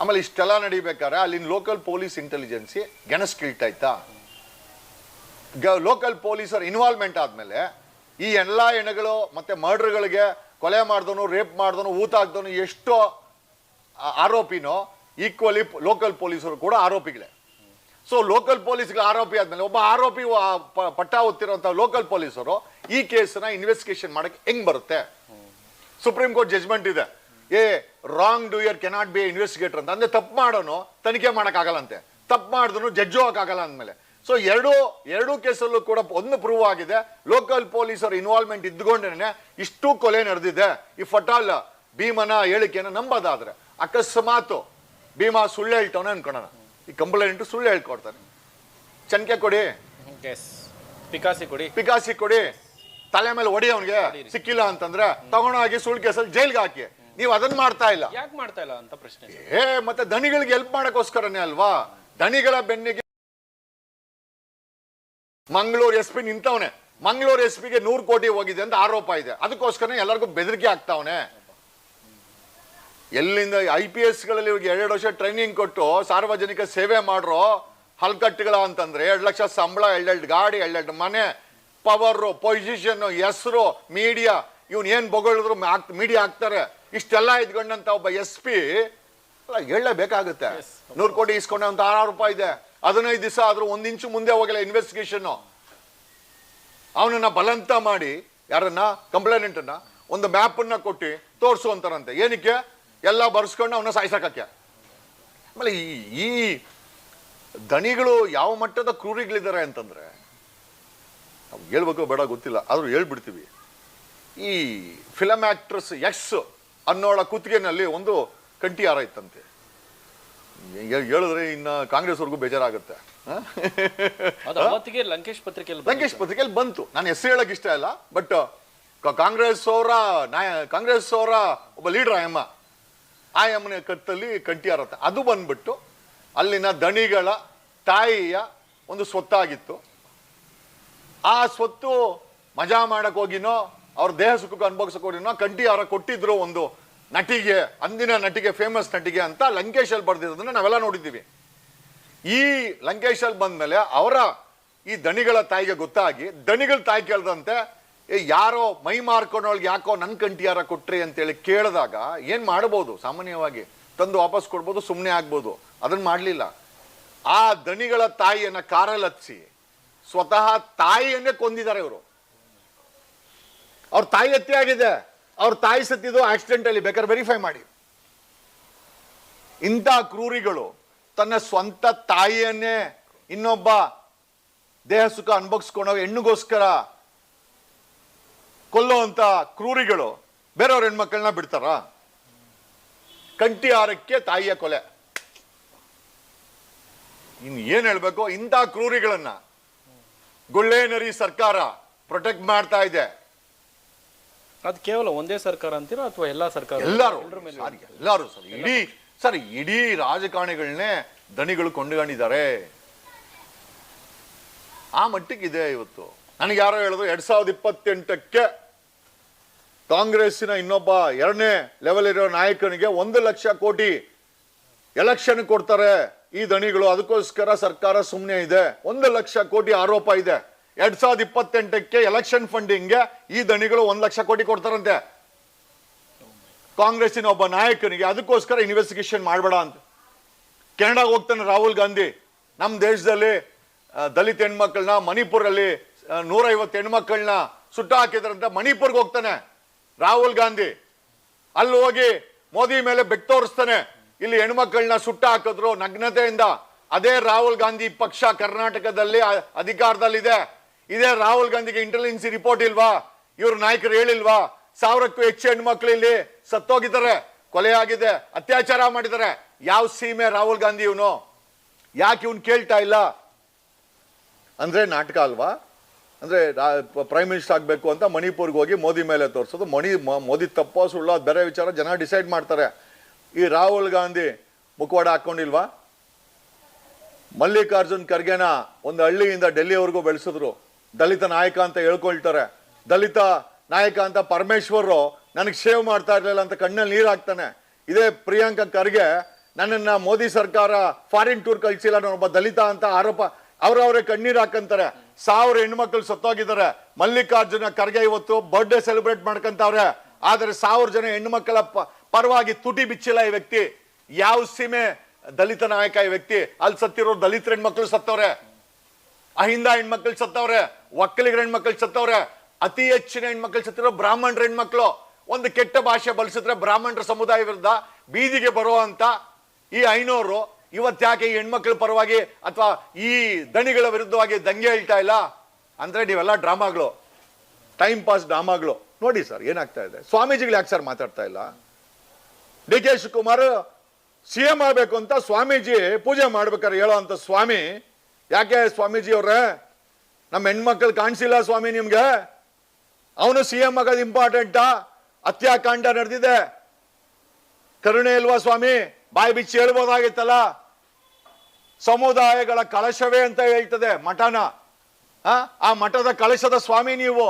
ಆಮೇಲೆ ಇಷ್ಟೆಲ್ಲ ನಡಿಬೇಕಾದ್ರೆ ಅಲ್ಲಿನ ಲೋಕಲ್ ಪೊಲೀಸ್ ಇಂಟೆಲಿಜೆನ್ಸಿ ಗೆಣಸ್ಕಿಳ್ತಾಯ್ತಾ? ಲೋಕಲ್ ಪೊಲೀಸರ ಇನ್ವಾಲ್ವ್ಮೆಂಟ್ ಆದ್ಮೇಲೆ ಈ ಎಲ್ಲ ಹೆಣಗಳು ಮತ್ತೆ ಮರ್ಡರ್ಗಳಿಗೆ ಕೊಲೆ ಮಾಡ್ದವನು, ರೇಪ್ ಮಾಡ್ದವನು, ಊತ ಹಾಕ್ದವನು ಎಷ್ಟೋ ಆರೋಪಿನೋ ಈಕ್ವಲಿ ಲೋಕಲ್ ಪೊಲೀಸರು ಕೂಡ ಆರೋಪಿಗಳೇ. ಸೊ ಲೋಕಲ್ ಪೊಲೀಸ್ಗೆ ಆರೋಪಿ ಆದ್ಮೇಲೆ ಒಬ್ಬ ಆರೋಪಿ ಪಟ್ಟ ಹೊತ್ತಿರುವಂತಹ ಲೋಕಲ್ ಪೊಲೀಸರು ಈ ಕೇಸನ್ನ ಇನ್ವೆಸ್ಟಿಗೇಷನ್ ಮಾಡಕ್ಕೆ ಹೆಂಗ್ ಬರುತ್ತೆ? ಸುಪ್ರೀಂ ಕೋರ್ಟ್ ಜಜ್ಮೆಂಟ್ ಇದೆ, wrong doer cannot be investigator ಅಂತ. ಅಂದ್ರೆ ತಪ್ಪು ಮಾಡೋನು ತನಿಖೆ ಮಾಡಕ್ಕಾಗಲ್ಲಂತೆ, ತಪ್ಪು ಮಾಡಿದ್ರು ಜಡ್ಜು ಆಗಲ್ಲ ಅಂದ್ಮೇಲೆ. ಸೊ ಎರಡೂ ಕೇಸಲ್ಲೂ ಕೂಡ ಒಂದು ಪ್ರೂವ್ ಆಗಿದೆ, ಲೋಕಲ್ ಪೊಲೀಸರ ಇನ್ವಾಲ್ವ್ಮೆಂಟ್ ಇದ್ಕೊಂಡೇನೆ ಇಷ್ಟು ಕೊಲೆ ನಡೆದಿದೆ. ಈ ಫಟಾಲ್ ಭೀಮನ ಹೇಳಿಕೆಯನ್ನು ನಂಬೋದಾದ್ರೆ, ಅಕಸ್ಮಾತ್ ಭೀಮಾ ಸುಳ್ಳು ಹೇಳ್ತಾವನೆ ಅನ್ಕೊಳ್ಳೋಣ, ಈ ಕಂಪ್ಲೇಂಟ್ ಸುಳ್ಳು ಹೇಳ್ಕೊಡ್ತಾನೆ, ಚನ್ಕೆ ಕೊಡಿ, ಪಿಕಾಸಿ ಕೊಡಿ, ತಲೆ ಮೇಲೆ ಹೊಡಿ, ಅವನಿಗೆ ಸಿಕ್ಕಿಲ್ಲ ಅಂತಂದ್ರೆ ತಗೊಂಡೋಗಿ ಸುಳ್ಳು ಕೇಸಲ್ಲಿ ಜೈಲ್ಗೆ ಹಾಕಿ. ನೀವು ಅದನ್ನ ಮಾಡ್ತಾ ಇಲ್ಲ, ಯಾಕೆ ಮಾಡ್ತಾ ಇಲ್ಲ ಅಂತ ಪ್ರಶ್ನೆ. ಮತ್ತೆ ದಣಿಗಳಿಗೆ ಹೆಲ್ಪ್ ಮಾಡಕ್ಕೋಸ್ಕರನೇ ಅಲ್ವಾ? ದಣಿಗಳ ಬೆನ್ನಿಗೆ ಮಂಗಳೂರು SP ನಿಂತವನೆ, ಮಂಗಳೂರು SP ಗೆ 100 ಕೋಟಿ ಹೋಗಿದೆ ಅಂತ ಆರೋಪ ಇದೆ. ಅದಕ್ಕೋಸ್ಕರ ಎಲ್ಲರಿಗೂ ಬೆದರಿಕೆ ಆಗ್ತಾವನೆ. ಎಲ್ಲಿಂದ IPS ಗಳಲ್ಲಿ 2 ವರ್ಷ ಟ್ರೈನಿಂಗ್ ಕೊಟ್ಟು ಸಾರ್ವಜನಿಕ ಸೇವೆ ಮಾಡ್ರೋ ಹಲ್ಕಟ್ಟುಗಳ ಅಂತಂದ್ರೆ 2 ಲಕ್ಷ ಸಂಬಳ, 2 ಗಾಡಿ, 2 ಮನೆ, ಪವರ್, ಪೊಸಿಷನ್, ಹೆಸರು, ಮೀಡಿಯಾ, ಇವನ್ ಏನ್ ಬೊಗಳಿದ್ರು ಮೀಡಿಯಾ ಹಾಕ್ತಾರೆ. ಇಷ್ಟೆಲ್ಲ ಇದ್ಕೊಂಡಂತ ಒಬ್ಬ SP ಹೇಳಲೇಬೇಕಾಗುತ್ತೆ. 100 ಕೋಟಿ ಇಸ್ಕೊಂಡೆ ಅಂತ 6 ರೂಪಾಯಿ ಇದೆ. 15 ದಿವಸ ಆದ್ರೂ 1 ಇಂಚು ಮುಂದೆ ಹೋಗಿಲ್ಲ ಇನ್ವೆಸ್ಟಿಗೇಷನ್. ಅವನನ್ನ ಬಲಂತ ಮಾಡಿ ಯಾರನ್ನ ಕಂಪ್ಲೇನೆಂಟ್ ಅನ್ನ ಒಂದು ಮ್ಯಾಪ್ ಅನ್ನ ಕೊಟ್ಟು ತೋರಿಸು ಅಂತಾರಂತೆ. ಏನಕ್ಕೆ? ಎಲ್ಲ ಬರ್ಸ್ಕೊಂಡು ಅವನ್ನ ಸಾಯಿಸಕ್ಕೆ. ಆಮೇಲೆ ಈ ದಣಿಗಳು ಯಾವ ಮಟ್ಟದ ಕ್ರೂರಿಗಳಿದ್ದಾರೆ ಅಂತಂದ್ರೆ ನಾವು ಹೇಳ್ಬೇಕು ಬೇಡ ಗೊತ್ತಿಲ್ಲ, ಆದ್ರೂ ಹೇಳ್ಬಿಡ್ತೀವಿ. ಈ ಫಿಲಮ್ ಆಕ್ಟ್ರೆಸ್ ಎಕ್ಸ್ ಅನ್ನೋಳ ಕುತ್ತಿಗೆನಲ್ಲಿ ಒಂದು ಕಂಠಿ ಹಾರ ಇತ್ತಂತೆ. ಹೇಳಿದ್ರೆ ಇನ್ನ ಕಾಂಗ್ರೆಸ್ ಅವ್ರಿಗೂ ಬೇಜಾರಾಗುತ್ತೆ. ಲಂಕೇಶ್ ಪತ್ರಿಕೆಯಲ್ಲಿ ಬಂತು. ನಾನು ಹೆಸರು ಹೇಳಕ್ ಇಷ್ಟ ಇಲ್ಲ, ಬಟ್ ಕಾಂಗ್ರೆಸ್ ಅವರ ಒಬ್ಬ ಲೀಡರ್ ಆ ಯಮ್ಮನ ಕತ್ತಲ್ಲಿ ಕಂಠಿ ಹಾರತ್ತ. ಅದು ಬಂದ್ಬಿಟ್ಟು ಅಲ್ಲಿನ ದಣಿಗಳ ತಾಯಿಯ ಒಂದು ಸ್ವತ್ತಾಗಿತ್ತು. ಆ ಸ್ವತ್ತು ಮಜಾ ಮಾಡಕ್ ಹೋಗಿನೋ ಅವ್ರ ದೇಹ ಸುಖಕ್ಕೆ ಅನುಭವಿಸಕ್ ಹೋಗಿನೋ ಕಂಠಿ ಹಾರ ಕೊಟ್ಟಿದ್ರು ಒಂದು ನಟಿಗೆ, ಅಂದಿನ ನಟಿಗೆ, ಫೇಮಸ್ ನಟಿಗೆ ಅಂತ ಲಂಕೇಶಲ್ಲಿ ಬರ್ದಿರೋದನ್ನ ನಾವೆಲ್ಲ ನೋಡಿದ್ದೀವಿ. ಈ ಲಂಕೇಶಲ್ಲಿ ಬಂದ್ಮೇಲೆ ಅವರ ಈ ದಣಿಗಳ ತಾಯಿಗೆ ಗೊತ್ತಾಗಿ ದಣಿಗಳ ತಾಯಿ ಕೇಳ್ದಂತೆ, ಯಾರೋ ಮೈ ಮಾರ್ಕೊಂಡೊಳಗೆ ಯಾಕೋ ನನ್ನ ಕಂಠಿ ಹಾರ ಕೊಟ್ರಿ ಅಂತೇಳಿ ಕೇಳಿದಾಗ ಏನ್ ಮಾಡ್ಬೋದು? ಸಾಮಾನ್ಯವಾಗಿ ತಂದು ವಾಪಸ್ ಕೊಡ್ಬೋದು, ಸುಮ್ಮನೆ ಆಗ್ಬೋದು. ಅದನ್ನ ಮಾಡ್ಲಿಲ್ಲ. ಆ ದಣಿಗಳ ತಾಯಿಯನ್ನ ಕಾರಲ್ಲಿ ಹತ್ಸಿ ಸ್ವತಃ ತಾಯಿಯನ್ನೇ ಕೊಂದಿದ್ದಾರೆ ಇವರು. ಅವ್ರ ತಾಯಿ ಹತ್ಯೆ ಆಗಿದೆ, ಅವ್ರ ತಾಯಿ ಸತ್ತಿದ್ದು ಆಕ್ಸಿಡೆಂಟ್ ಅಲ್ಲಿ, ಬೇಕಾದ್ರೆ ವೆರಿಫೈ ಮಾಡಿ. ಇಂಥ ಕ್ರೂರಿಗಳು ತನ್ನ ಸ್ವಂತ ತಾಯಿಯನ್ನೇ ಇನ್ನೊಬ್ಬ ದೇಹ ಸುಖ ಅನುಭವಿಸ್ಕೊಂಡೋ ಹೆಣ್ಣಿಗೋಸ್ಕರ ಕೊಲ್ಲೋ ಅಂತ ಕ್ರೂರಿಗಳು ಬೇರೆಯವ್ರ ಹೆಣ್ಮಕ್ಳನ್ನ ಬಿಡ್ತಾರ? ಕಂಟಿ ಆರಕ್ಕೆ ತಾಯಿಯ ಕೊಲೆ. ಇನ್ ಏನ್ ಹೇಳ್ಬೇಕು? ಇಂಥ ಕ್ರೂರಿಗಳನ್ನ ಗುಳ್ಳೇನರಿ ಸರ್ಕಾರ ಪ್ರೊಟೆಕ್ಟ್ ಮಾಡ್ತಾ ಇದೆ. ಅದು ಕೇವಲ ಒಂದೇ ಸರ್ಕಾರ ಅಂತೀರಾ ಅಥವಾ ಎಲ್ಲಾ ಸರ್ಕಾರ? ಎಲ್ಲರೂ ಸರ್ ಇಡೀ ರಾಜಕಾರಣಿಗಳನ್ನೇ ದಣಿಗಳು ಕೊಂಡುಕೊಂಡಿದ್ದಾರೆ. ಆ ಮಟ್ಟಿಗಿದೆ ಇವತ್ತು. ನನಗೆ ಯಾರೋ ಹೇಳಿದ್ರು 2028ಕ್ಕೆ ಕಾಂಗ್ರೆಸ್ಸಿನ ಇನ್ನೊಬ್ಬ 2ನೇ ಲೆವೆಲ್ ಇರೋ ನಾಯಕನಿಗೆ 1 ಲಕ್ಷ ಕೋಟಿ ಎಲೆಕ್ಷನ್ ಕೊಡ್ತಾರೆ ಈ ದಣಿಗಳು, ಅದಕ್ಕೋಸ್ಕರ ಸರ್ಕಾರ ಸುಮ್ಮನೆ ಇದೆ. 1 ಲಕ್ಷ ಕೋಟಿ ಆರೋಪ ಇದೆ. 2028ಕ್ಕೆ ಎಲೆಕ್ಷನ್ ಫಂಡಿಂಗ್ಗೆ ಈ ದಣಿಗಳು 1 ಲಕ್ಷ ಕೋಟಿ ಕೊಡ್ತಾರಂತೆ ಕಾಂಗ್ರೆಸ್ಸಿನ ಒಬ್ಬ ನಾಯಕನಿಗೆ, ಅದಕ್ಕೋಸ್ಕರ ಇನ್ವೆಸ್ಟಿಗೇಷನ್ ಮಾಡಬೇಡ ಅಂತ. ಕೆನಡಾಗೆ ಹೋಗ್ತಾನೆ ರಾಹುಲ್ ಗಾಂಧಿ. ನಮ್ಮ ದೇಶದಲ್ಲಿ ದಲಿತ ಹೆಣ್ಮಕ್ಳನ್ನ ಮಣಿಪುರಲ್ಲಿ 150 ಹೆಣ್ಮಕ್ಳನ್ನ ಸುಟ್ಟ ಹಾಕಿದ್ರಂತೆ. ಮಣಿಪುರ್ಗೆ ಹೋಗ್ತಾನೆ ರಾಹುಲ್ ಗಾಂಧಿ. ಅಲ್ಲಿ ಹೋಗಿ ಮೋದಿ ಮೇಲೆ ಬೆಟ್ಟು ತೋರಿಸ್ತಾನೆ, ಇಲ್ಲಿ ಹೆಣ್ಮಕ್ಳನ್ನ ಸುಟ್ಟ ಹಾಕಿದ್ರು ನಗ್ನತೆಯಿಂದ. ಅದೇ ರಾಹುಲ್ ಗಾಂಧಿ ಪಕ್ಷ ಕರ್ನಾಟಕದಲ್ಲಿ ಅಧಿಕಾರದಲ್ಲಿದೆ. ಇದೇ ರಾಹುಲ್ ಗಾಂಧಿಗೆ ಇಂಟೆಲಿಜೆನ್ಸಿ ರಿಪೋರ್ಟ್ ಇಲ್ವಾ? ಇವ್ರ ನಾಯಕರು ಹೇಳಿಲ್ವಾ 1000ಕ್ಕೂ ಹೆಚ್ಚು ಹೆಣ್ಮಕ್ಳು ಇಲ್ಲಿ ಸತ್ತೋಗಿದ್ದಾರೆ, ಕೊಲೆ ಆಗಿದೆ, ಅತ್ಯಾಚಾರ ಮಾಡಿದ್ದಾರೆ? ಯಾವ ಸೀಮೆ ರಾಹುಲ್ ಗಾಂಧಿ ಇವನು? ಯಾಕೆ ಇವನು ಕೇಳ್ತಾ ಇಲ್ಲ? ಅಂದ್ರೆ ನಾಟಕ ಅಲ್ವಾ? ಅಂದ್ರೆ ಪ್ರೈಮ್ ಮಿನಿಸ್ಟರ್ ಆಗ್ಬೇಕು ಅಂತ ಮಣಿಪುರ್ಗೆ ಹೋಗಿ ಮೋದಿ ಮೇಲೆ ತೋರಿಸೋದು. ಮೋದಿ ತಪ್ಪೋ ಸುಳ್ಳು ಅದು ಬೇರೆ ವಿಚಾರ, ಜನ ಡಿಸೈಡ್ ಮಾಡ್ತಾರೆ. ಈ ರಾಹುಲ್ ಗಾಂಧಿ ಮುಖವಾಡ ಹಾಕೊಂಡಿಲ್ವಾ? ಮಲ್ಲಿಕಾರ್ಜುನ್ ಖರ್ಗೆನ ಒಂದು ಹಳ್ಳಿಯಿಂದ ಡೆಲ್ಲಿವರೆಗೂ ಬೆಳೆಸಿದ್ರು. ದಲಿತ ನಾಯಕ ಅಂತ ಹೇಳ್ಕೊಳ್ತಾರೆ. ದಲಿತ ನಾಯಕ ಅಂತ ಪರಮೇಶ್ವರ್ ನನಗೆ ಸೇವ್ ಮಾಡ್ತಾ ಇರ್ಲಿಲ್ಲ ಅಂತ ಕಣ್ಣಲ್ಲಿ ನೀರು ಹಾಕ್ತಾನೆ. ಇದೇ ಪ್ರಿಯಾಂಕಾ ಖರ್ಗೆ ನನ್ನನ್ನ ಮೋದಿ ಸರ್ಕಾರ ಫಾರಿನ್ ಟೂರ್ ಕಳಿಸಿಲ್ಲ, ನಾನೊಬ್ಬ ದಲಿತ ಅಂತ ಆರೋಪ, ಅವರವರೇ ಕಣ್ಣೀರು ಹಾಕಂತಾರೆ. 1000 ಹೆಣ್ಮಕ್ಳು ಸತ್ತೋಗಿದ್ದಾರೆ. ಮಲ್ಲಿಕಾರ್ಜುನ ಖರ್ಗೆ ಇವತ್ತು ಬರ್ಡೇ ಸೆಲೆಬ್ರೇಟ್ ಮಾಡ್ಕೊಂತವ್ರೆ. ಆದರೆ 1000 ಜನ ಹೆಣ್ಮಕ್ಳ ಪರವಾಗಿ ತುಟಿ ಬಿಚ್ಚಿಲ್ಲ ಈ ವ್ಯಕ್ತಿ. ಯಾವ ಸೀಮೆ ದಲಿತ ನಾಯಕ ಈ ವ್ಯಕ್ತಿ? ಅಲ್ಲಿ ಸತ್ತಿರೋ ದಲಿತರ ಹೆಣ್ಮಕ್ಳು ಸತ್ತವ್ರೆ, ಅಹಿಂದ ಹೆಣ್ಮಕ್ಳು ಸತ್ತವ್ರೆ, ಒಕ್ಕಲಿಗರ ಹೆಣ್ಮಕ್ಳು ಸತ್ತವ್ರೆ. ಅತಿ ಹೆಚ್ಚಿನ ಹೆಣ್ಮಕ್ಳು ಸತ್ತಿರೋ ಬ್ರಾಹ್ಮಣರ ಹೆಣ್ಮಕ್ಳು. ಒಂದು ಕೆಟ್ಟ ಭಾಷೆ ಬಳಸಿದ್ರೆ ಬ್ರಾಹ್ಮಣರ ಸಮುದಾಯ ವಿರುದ್ಧ ಬೀದಿಗೆ ಬರುವಂತ ಈ ಐನೋರು ಇವತ್ತ್ಯಾಕೆ ಈ ಹೆಣ್ಮಕ್ಳ ಪರವಾಗಿ ಅಥವಾ ಈ ದಣಿಗಳ ವಿರುದ್ಧವಾಗಿ ದಂಗೆ ಹೇಳ್ತಾ ಇಲ್ಲ? ಅಂದ್ರೆ ನೀವೆಲ್ಲ ಡ್ರಾಮಾಗಳು, ಟೈಮ್ ಪಾಸ್ ಡ್ರಾಮಾಗಳು. ನೋಡಿ ಸರ್ ಏನಾಗ್ತಾ ಇದೆ. ಸ್ವಾಮೀಜಿಗಳು ಯಾಕೆ ಸರ್ ಮಾತಾಡ್ತಾ ಇಲ್ಲ? ಡಿ ಕೆ ಶಿವಕುಮಾರ್ CM ಆಗ್ಬೇಕು ಅಂತ ಸ್ವಾಮೀಜಿ ಪೂಜೆ ಮಾಡ್ಬೇಕಾರೆ ಹೇಳೋ ಅಂತ ಸ್ವಾಮಿ, ಯಾಕೆ ಸ್ವಾಮೀಜಿ ಅವ್ರೆ ನಮ್ಮ ಹೆಣ್ಮಕ್ಳು ಕಾಣಿಸಿಲ್ಲ ಸ್ವಾಮಿ ನಿಮ್ಗೆ? ಅವನು CM ಆಗೋದು ಇಂಪಾರ್ಟೆಂಟಾ? ಹತ್ಯಾಕಾಂಡ ನಡೆದಿದೆ, ಕರುಣೆ ಇಲ್ವಾ ಸ್ವಾಮಿ? ಬಾಯಿ ಬಿಚ್ಚಿ ಹೇಳ್ಬೋದಾಗಿತ್ತಲ್ಲ. ಸಮುದಾಯಗಳ ಕಳಶವೇ ಅಂತ ಹೇಳ್ತದೆ ಮಠನ. ಆ ಮಠದ ಕಳಶದ ಸ್ವಾಮಿ ನೀವು.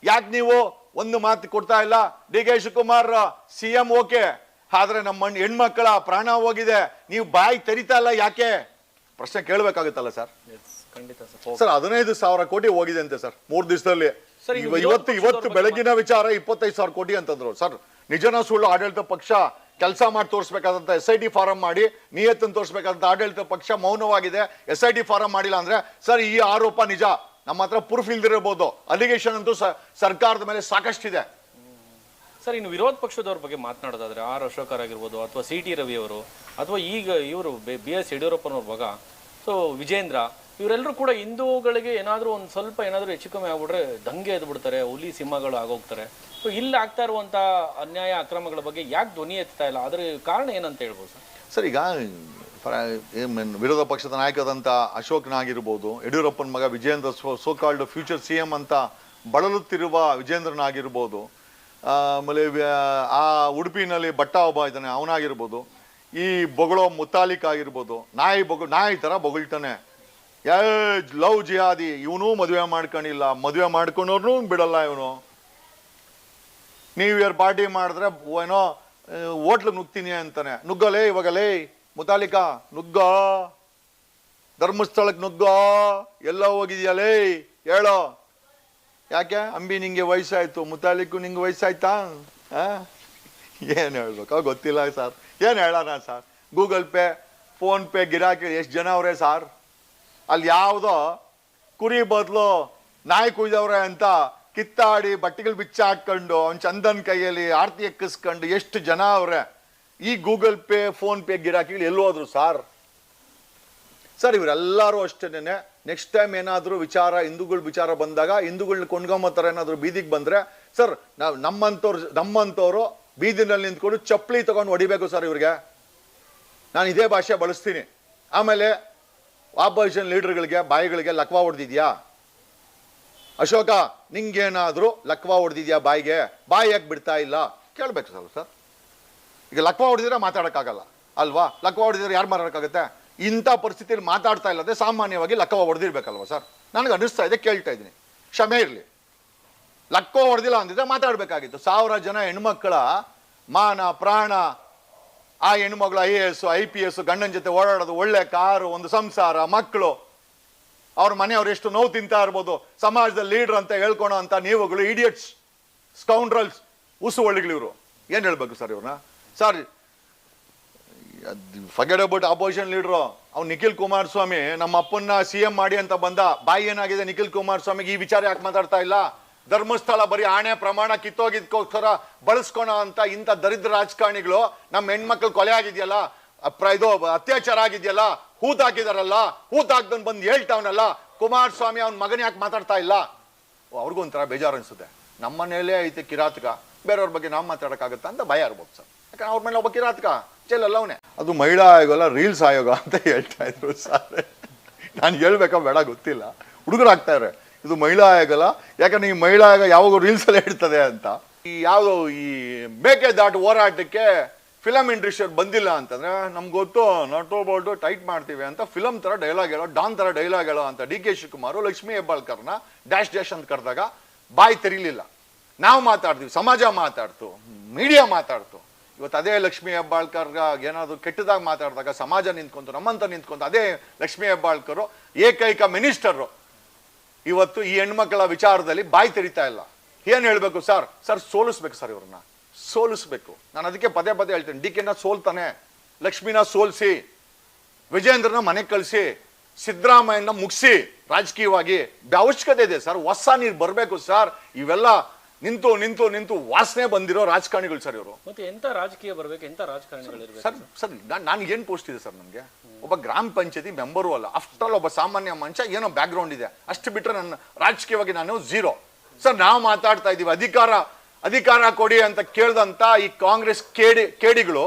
ಯಾಕೆ ನೀವು ಒಂದು ಮಾತು ಕೊಡ್ತಾ ಇಲ್ಲ? D K Shivakumar CM okay, ಆದ್ರೆ ನಮ್ಮ ಹೆಣ್ಮಕ್ಳ ಪ್ರಾಣ ಹೋಗಿದೆ, ನೀವು ಬಾಯಿ ತೆರಿತಾ ಇಲ್ಲ ಯಾಕೆ? ಪ್ರಶ್ನೆ ಕೇಳಬೇಕಾಗುತ್ತಲ್ಲ ಸರ್. ಸರ್ 15,000 ಕೋಟಿ ಹೋಗಿದೆ ಅಂತೆ ಸರ್ 3 ದಿವಸದಲ್ಲಿ. ಇವತ್ತು ಬೆಳಗಿನ ವಿಚಾರ 25,000 ಕೋಟಿ ಅಂತಂದ್ರು. ಸರ್ ನಿಜನ ಸುಳ್ಳು ಆಡಳಿತ ಪಕ್ಷ ಕೆಲಸ ಮಾಡಿ ತೋರಿಸ್ಬೇಕಾದಂತ SIT ಫಾರಂ ಮಾಡಿ ನಿಯತ್ತನ್ನು ತೋರಿಸ್ಬೇಕಾದಂತ ಆಡಳಿತ ಪಕ್ಷ ಮೌನವಾಗಿದೆ. SIT ಫಾರಂ ಮಾಡಿಲ್ಲ ಅಂದ್ರೆ ಸರ್ ಈ ಆರೋಪ ನಿಜ, ನಮ್ಮ ಹತ್ರ ಪ್ರೂಫ್ ಇಲ್ದಿರಬಹುದು. ಅಲಿಗೇಷನ್ ಅಂತೂ ಸರ್ಕಾರದ ಮೇಲೆ ಸಾಕಷ್ಟಿದೆ. ಸರ್ ಇನ್ನು ವಿರೋಧ ಪಕ್ಷದವ್ರ ಬಗ್ಗೆ ಮಾತನಾಡೋದಾದ್ರೆ ಆರ್ ಅಶೋಕರ್ ಆಗಿರ್ಬೋದು ಅಥವಾ CT ರವಿ ಅವರು ಅಥವಾ ಈಗ ಇವರು BS ಯಡಿಯೂರಪ್ಪನವ್ರ ಮಗ ಸೊ ವಿಜೇಂದ್ರ, ಇವರೆಲ್ಲರೂ ಕೂಡ ಹಿಂದೂಗಳಿಗೆ ಏನಾದರೂ ಒಂದು ಸ್ವಲ್ಪ ಏನಾದರೂ ಹೆಚ್ಚು ಕಮ್ಮಿ ಆಗ್ಬಿಟ್ರೆ ದಂಗೆ ಎದ್ದು ಬಿಡ್ತಾರೆ, ಹುಲಿ ಸಿಂಹಗಳು ಆಗೋಗ್ತಾರೆ. ಸೊ ಇಲ್ಲಿ ಆಗ್ತಾ ಇರುವಂಥ ಅನ್ಯಾಯ ಅಕ್ರಮಗಳ ಬಗ್ಗೆ ಯಾಕೆ ಧ್ವನಿ ಎತ್ತಾ ಇಲ್ಲ? ಅದರ ಕಾರಣ ಏನಂತ ಹೇಳ್ಬೋದು ಸರ್? ಸರ್ ಈಗ ವಿರೋಧ ಪಕ್ಷದ ನಾಯಕದಂತ ಅಶೋಕ್ನಾಗಿರ್ಬೋದು, ಯಡಿಯೂರಪ್ಪನ ಮಗ ವಿಜೇಂದ್ರ ಸೋಕಾಲ್ಡ್ ಫ್ಯೂಚರ್ CM ಅಂತ ಬಳಲುತ್ತಿರುವ ವಿಜೇಂದ್ರನಾಗಿರ್ಬೋದು, ಆಮೇಲೆ ಆ ಉಡುಪಿನಲ್ಲಿ ಭಟ್ಟ ಒಬ್ಬ ಇದ್ದಾನೆ ಅವನಾಗಿರ್ಬೋದು, ಈ ಬೊಗಳೋ ಮುತಾಲಿಕ್ ಆಗಿರ್ಬೋದು, ನಾಯಿ ಥರ ಬೊಗಳ್ತಾನೆ. ಲವ್ ಜಿಹಾದಿ, ಇವನು ಮದುವೆ ಮಾಡ್ಕೊಂಡಿಲ್ಲ, ಮದುವೆ ಮಾಡ್ಕೊಂಡವ್ರು ಬಿಡಲ್ಲ ಇವನು. ನ್ಯೂ ಇಯರ್ ಪಾರ್ಟಿ ಮಾಡಿದ್ರೆ ಏನೋ ಹೋಟ್ಲಿಗೆ ನುಗ್ತೀನಿ ಅಂತಾನೆ. ನುಗ್ಗಲೇ ಇವಾಗಲೇ ಮುತಾಲಿಕ ನುಗ್ಗ, ಧರ್ಮಸ್ಥಳಕ್ಕೆ ನುಗ್ಗ, ಎಲ್ಲ ಹೋಗಿದ್ಯಲೇ ಹೇಳೋ. ಯಾಕೆ ಅಂಬಿ ನಿಂಗೆ ವಯಸ್ಸಾಯ್ತು, ಮುತಾಲಿಕ್ಕು ನಿಂಗೆ ವಯಸ್ಸಾಯ್ತಾ? ಏನು ಹೇಳ್ಬೇಕು ಗೊತ್ತಿಲ್ಲ ಸರ್. ಏನು ಹೇಳೋಣ sir? Google pay phone pay ಗಿರಾಕಿ ಎಷ್ಟು ಜನ ಅವರೇ ಸರ್? ಅಲ್ಲಿ ಯಾವುದೋ ಕುರಿ ಬದಲು ನಾಯಿ ಕುಯ್ದವ್ರೆ ಅಂತ ಕಿತ್ತಾಡಿ ಬಟ್ಟೆಗಳು ಬಿಚ್ಚ ಹಾಕೊಂಡು ಅವ್ನ ಚಂದನ್ ಕೈಯಲ್ಲಿ ಆರ್ತಿ ಎಕ್ಕಿಸ್ಕೊಂಡು ಎಷ್ಟು ಜನ ಅವ್ರೆ. ಈ ಗೂಗಲ್ ಪೇ ಫೋನ್ ಪೇ ಗಿರಾಕಿಗಳು ಎಲ್ಲೋ ಹೋದ್ರು ಸರ್ ಇವರೆಲ್ಲರೂ ಅಷ್ಟೇನೆ. ನೆಕ್ಸ್ಟ್ ಟೈಮ್ ಏನಾದರೂ ವಿಚಾರ ಹಿಂದೂಗಳ ವಿಚಾರ ಬಂದಾಗ ಹಿಂದೂಗಳನ್ನ ಕೊಂಡ್ಕೊಂಬತ್ತರ ಏನಾದ್ರು ಬೀದಿಗೆ ಬಂದ್ರೆ ಸರ್ ನಾವು ನಮ್ಮಂತವ್ರು ಬೀದಿನಲ್ಲಿ ನಿಂತ್ಕೊಂಡು ಚಪ್ಪಲಿ ತಗೊಂಡು ಹೊಡಿಬೇಕು ಸರ್ ಇವ್ರಿಗೆ. ನಾನು ಇದೇ ಭಾಷೆ ಬಳಸ್ತೀನಿ. ಆಮೇಲೆ ಆಪೋಸಿಷನ್ ಲೀಡರ್ಗಳಿಗೆ ಬಾಯಿಗಳಿಗೆ ಲಕ್ವಾ ಹೊಡೆದಿದ್ಯಾ ಅಶೋಕ, ನಿಂಗೇನಾದ್ರೂ ಲಕ್ವಾ ಹೊಡೆದಿದ್ಯಾ ಬಾಯಿಗೆ? ಬಾಯಿ ಯಾಕೆ ಬಿಡ್ತಾ ಇಲ್ಲ ಕೇಳ್ಬೇಕು ಸರ್. ಈಗ ಲಕ್ವಾ ಹೊಡೆದಿದ್ರೆ ಮಾತಾಡೋಕ್ಕಾಗಲ್ಲ ಅಲ್ವಾ? ಲಕ್ವಾ ಹೊಡೆದಿದ್ರೆ ಯಾರು ಮಾತಾಡೋಕ್ಕಾಗತ್ತೆ? ಇಂಥ ಪರಿಸ್ಥಿತಿಯಲ್ಲಿ ಮಾತಾಡ್ತಾ ಇಲ್ಲದೆ ಸಾಮಾನ್ಯವಾಗಿ ಲಕ್ವಾ ಹೊಡೆದಿರ್ಬೇಕಲ್ವ ಸರ್? ನನಗೆ ಅನಿಸ್ತಾ ಇದೆ, ಕೇಳ್ತಾ ಇದ್ದೀನಿ, ಕ್ಷಮೆ ಇರಲಿ. ಲಕ್ವಾ ಹೊಡೆದಿಲ್ಲ ಅಂದಿದ್ರೆ ಮಾತಾಡಬೇಕಾಗಿತ್ತು. 1000 ಜನ ಹೆಣ್ಮಕ್ಕಳ ಮಾನ ಪ್ರಾಣ, ಆ ಹೆಣ್ಮಗಳು IAS IPS ಗಂಡನ ಜೊತೆ ಓಡಾಡೋದು, ಒಳ್ಳೆ ಕಾರು, ಒಂದು ಸಂಸಾರ, ಮಕ್ಕಳು, ಅವ್ರ ಮನೆಯವ್ರು ಎಷ್ಟು ನೋವು ತಿಂತಾ ಇರ್ಬೋದು. ಸಮಾಜದಲ್ಲಿ ಲೀಡರ್ ಅಂತ ಹೇಳ್ಕೊಳೋ ಅಂತ ನೀವುಗಳು ಇಡಿಯಟ್ಸ್, ಸ್ಕೌಂಡ್ರಲ್ಸ್, ಉಸುವಳಿಗಳಿವ್ರು. ಏನ್ ಹೇಳ್ಬೇಕು ಸರ್ ಇವ್ರನ್ನ? Sir forget about opposition leader. ಅವ್ನು ನಿಖಿಲ್ ಕುಮಾರಸ್ವಾಮಿ ನಮ್ಮ ಅಪ್ಪನ್ನ CM ಮಾಡಿ ಅಂತ ಬಂದ. ಬಾಯಿ ಏನಾಗಿದೆ ನಿಖಿಲ್ ಕುಮಾರಸ್ವಾಮಿಗೆ? ಈ ವಿಚಾರ ಯಾಕೆ ಮಾತಾಡ್ತಾ ಇಲ್ಲ? ಧರ್ಮಸ್ಥಳ ಬರೀ ಆಣೆ ಪ್ರಮಾಣ ಕಿತ್ತೋಗಿದ್ಕೋಸ್ಕರ ಬಳಸ್ಕೊಳೋ ಅಂತ ಇಂಥ ದರಿದ್ರ ರಾಜಕಾರಣಿಗಳು ನಮ್ಮ ಹೆಣ್ಮಕ್ಳು ಕೊಲೆ ಆಗಿದೆಯಲ್ಲ, ಇದು ಅತ್ಯಾಚಾರ ಆಗಿದೆಯಲ್ಲ, ಹೂತಾಕಿದಾರಲ್ಲ, ಹೂತಾಕ್ದನ್ ಬಂದು ಹೇಳ್ತಾವನಲ್ಲ ಕುಮಾರಸ್ವಾಮಿ, ಅವ್ನ ಮಗನ ಯಾಕೆ ಮಾತಾಡ್ತಾ ಇಲ್ಲ? ಅವ್ರಿಗೂ ಒಂಥರ ಬೇಜಾರು ಅನ್ಸುತ್ತೆ. ನಮ್ಮ ಮನೇಲೇ ಐತೆ ಕಿರಾತಕ, ಬೇರೆಯವ್ರ ಬಗ್ಗೆ ನಾವು ಮಾತಾಡೋಕ್ಕಾಗತ್ತಾ ಅಂತ ಭಯ ಇರ್ಬೋದು ಸರ್. ಯಾಕಂದ್ರೆ ಅವ್ರ ಮೇಲೆ ಒಬ್ಬ ಕಿರಾತಕ ಜೈಲಲ್ಲ ಅವನೇ. ಅದು ಮಹಿಳಾ ಆಯೋಗ ಅಲ್ಲ, ರೀಲ್ಸ್ ಆಯೋಗ ಅಂತ ಹೇಳ್ತಾ ಇದ್ರು ಸರ್. ನಾನು ಹೇಳ್ಬೇಕಾ ಬೇಡ ಗೊತ್ತಿಲ್ಲ, ಹುಡುಗರು ಆಗ್ತಾರೆ ಇದು ಮಹಿಳಾ ಆಯೋಗ ಅಲ್ಲ. ಯಾಕಂದ್ರೆ ಈ ಮಹಿಳಾ ಆಯೋಗ ಯಾವಾಗ ರೀಲ್ಸ್ ಅಲ್ಲಿ ಹೇಳ್ತದೆ ಅಂತ. ಈ ಯಾವುದು ಈ ಮೇಕೆದಾಟು ಹೋರಾಟಕ್ಕೆ ಫಿಲಮ್ ಇಂಡಸ್ಟ್ರಿ ಬಂದಿಲ್ಲ ಅಂತಂದ್ರೆ ನಮ್ಗೆ ಗೊತ್ತು, ನಟೋಬೋದು ಟೈಟ್ ಮಾಡ್ತೀವಿ ಅಂತ ಫಿಲಮ್ ತರ ಡೈಲಾಗ್ ಹೇಳೋ, ಡಾನ್ ತರ ಡೈಲಾಗ್ ಹೇಳೋ ಅಂತ DK ಶಿವಕುಮಾರ್ ಲಕ್ಷ್ಮೀ ಹೆಬ್ಬಾಳ್ಕರ್ನ ಡ್ಯಾಶ್ ಅಂತ ಕರೆದಾಗ ಬಾಯಿ ತೆರೀಲಿಲ್ಲ. ನಾವು ಮಾತಾಡ್ತೀವಿ, ಸಮಾಜ ಮಾತಾಡ್ತು, ಮೀಡಿಯಾ ಮಾತಾಡ್ತು. ಇವತ್ತು ಅದೇ ಲಕ್ಷ್ಮೀ ಹೆಬ್ಬಾಳ್ಕರ್ ಏನಾದ್ರು ಕೆಟ್ಟದಾಗ ಮಾತಾಡಿದಾಗ ಸಮಾಜ ನಿಂತ್ಕೊಂತು, ನಮ್ಮಂತ ನಿಂತ್ಕೊಂತು. ಅದೇ ಲಕ್ಷ್ಮೀ ಹೆಬ್ಬಾಳ್ಕರ್ ಏಕೈಕ ಮಿನಿಸ್ಟರ್ ಇವತ್ತು ಈ ಹೆಣ್ಮಕ್ಳ ವಿಚಾರದಲ್ಲಿ ಬಾಯಿ ತೆರಿತಾ ಇಲ್ಲ. ಏನ್ ಹೇಳ್ಬೇಕು ಸರ್? ಸೋಲಿಸ್ಬೇಕು ಸರ್, ಇವ್ರನ್ನ ಸೋಲಿಸ್ಬೇಕು. ನಾನು ಅದಕ್ಕೆ ಪದೇ ಹೇಳ್ತೇನೆ, DKನ ಸೋಲ್ತಾನೆ, ಲಕ್ಷ್ಮೀನ ಸೋಲ್ಸಿ, ವಿಜೇಂದ್ರನ ಮನೆ ಕಳಿಸಿ, ಸಿದ್ದರಾಮಯ್ಯನ ಮುಗಿಸಿ ರಾಜಕೀಯವಾಗಿ. ಅವಶ್ಯಕತೆ ಇದೆ ಸರ್, ಹೊಸ ನೀರು ಬರಬೇಕು ಸರ್. ಇವೆಲ್ಲ ನಿಂತು ನಿಂತು ನಿಂತು ವಾಸನೆ ಬಂದಿರೋ ರಾಜಕಾರಣಿಗಳು ಸರ್ ಇವರು. ಮತ್ತೆ ಎಂತ ರಾಜಕೀಯ ಬರ್ಬೇಕು, ಎಂತ ರಾಜಕಾರಣಿಗಳು ಸರ್ ನಾನು ಏನ್ ಪೋಸ್ಟ್ ಇದೆ ಸರ್ ನನಗೆ? ಒಬ್ಬ ಗ್ರಾಮ ಪಂಚಾಯತಿ ಮೆಂಬರು ಅಲ್ಲ, ಆಫ್ಟರ್ ಆಲ್ ಒಬ್ಬ ಸಾಮಾನ್ಯ ಮನುಷ್ಯ, ಏನೋ ಬ್ಯಾಕ್ ಗ್ರೌಂಡ್ ಇದೆ ಅಷ್ಟು ಬಿಟ್ರೆ ನನ್ನ ರಾಜಕೀಯವಾಗಿ ನಾನು ಝೀರೋ ಸರ್. ನಾವು ಮಾತಾಡ್ತಾ ಇದೀವಿ ಅಧಿಕಾರ ಕೊಡಿ ಅಂತ ಕೇಳ್ದಂತ ಈ ಕಾಂಗ್ರೆಸ್ ಕೇಡಿಗಳು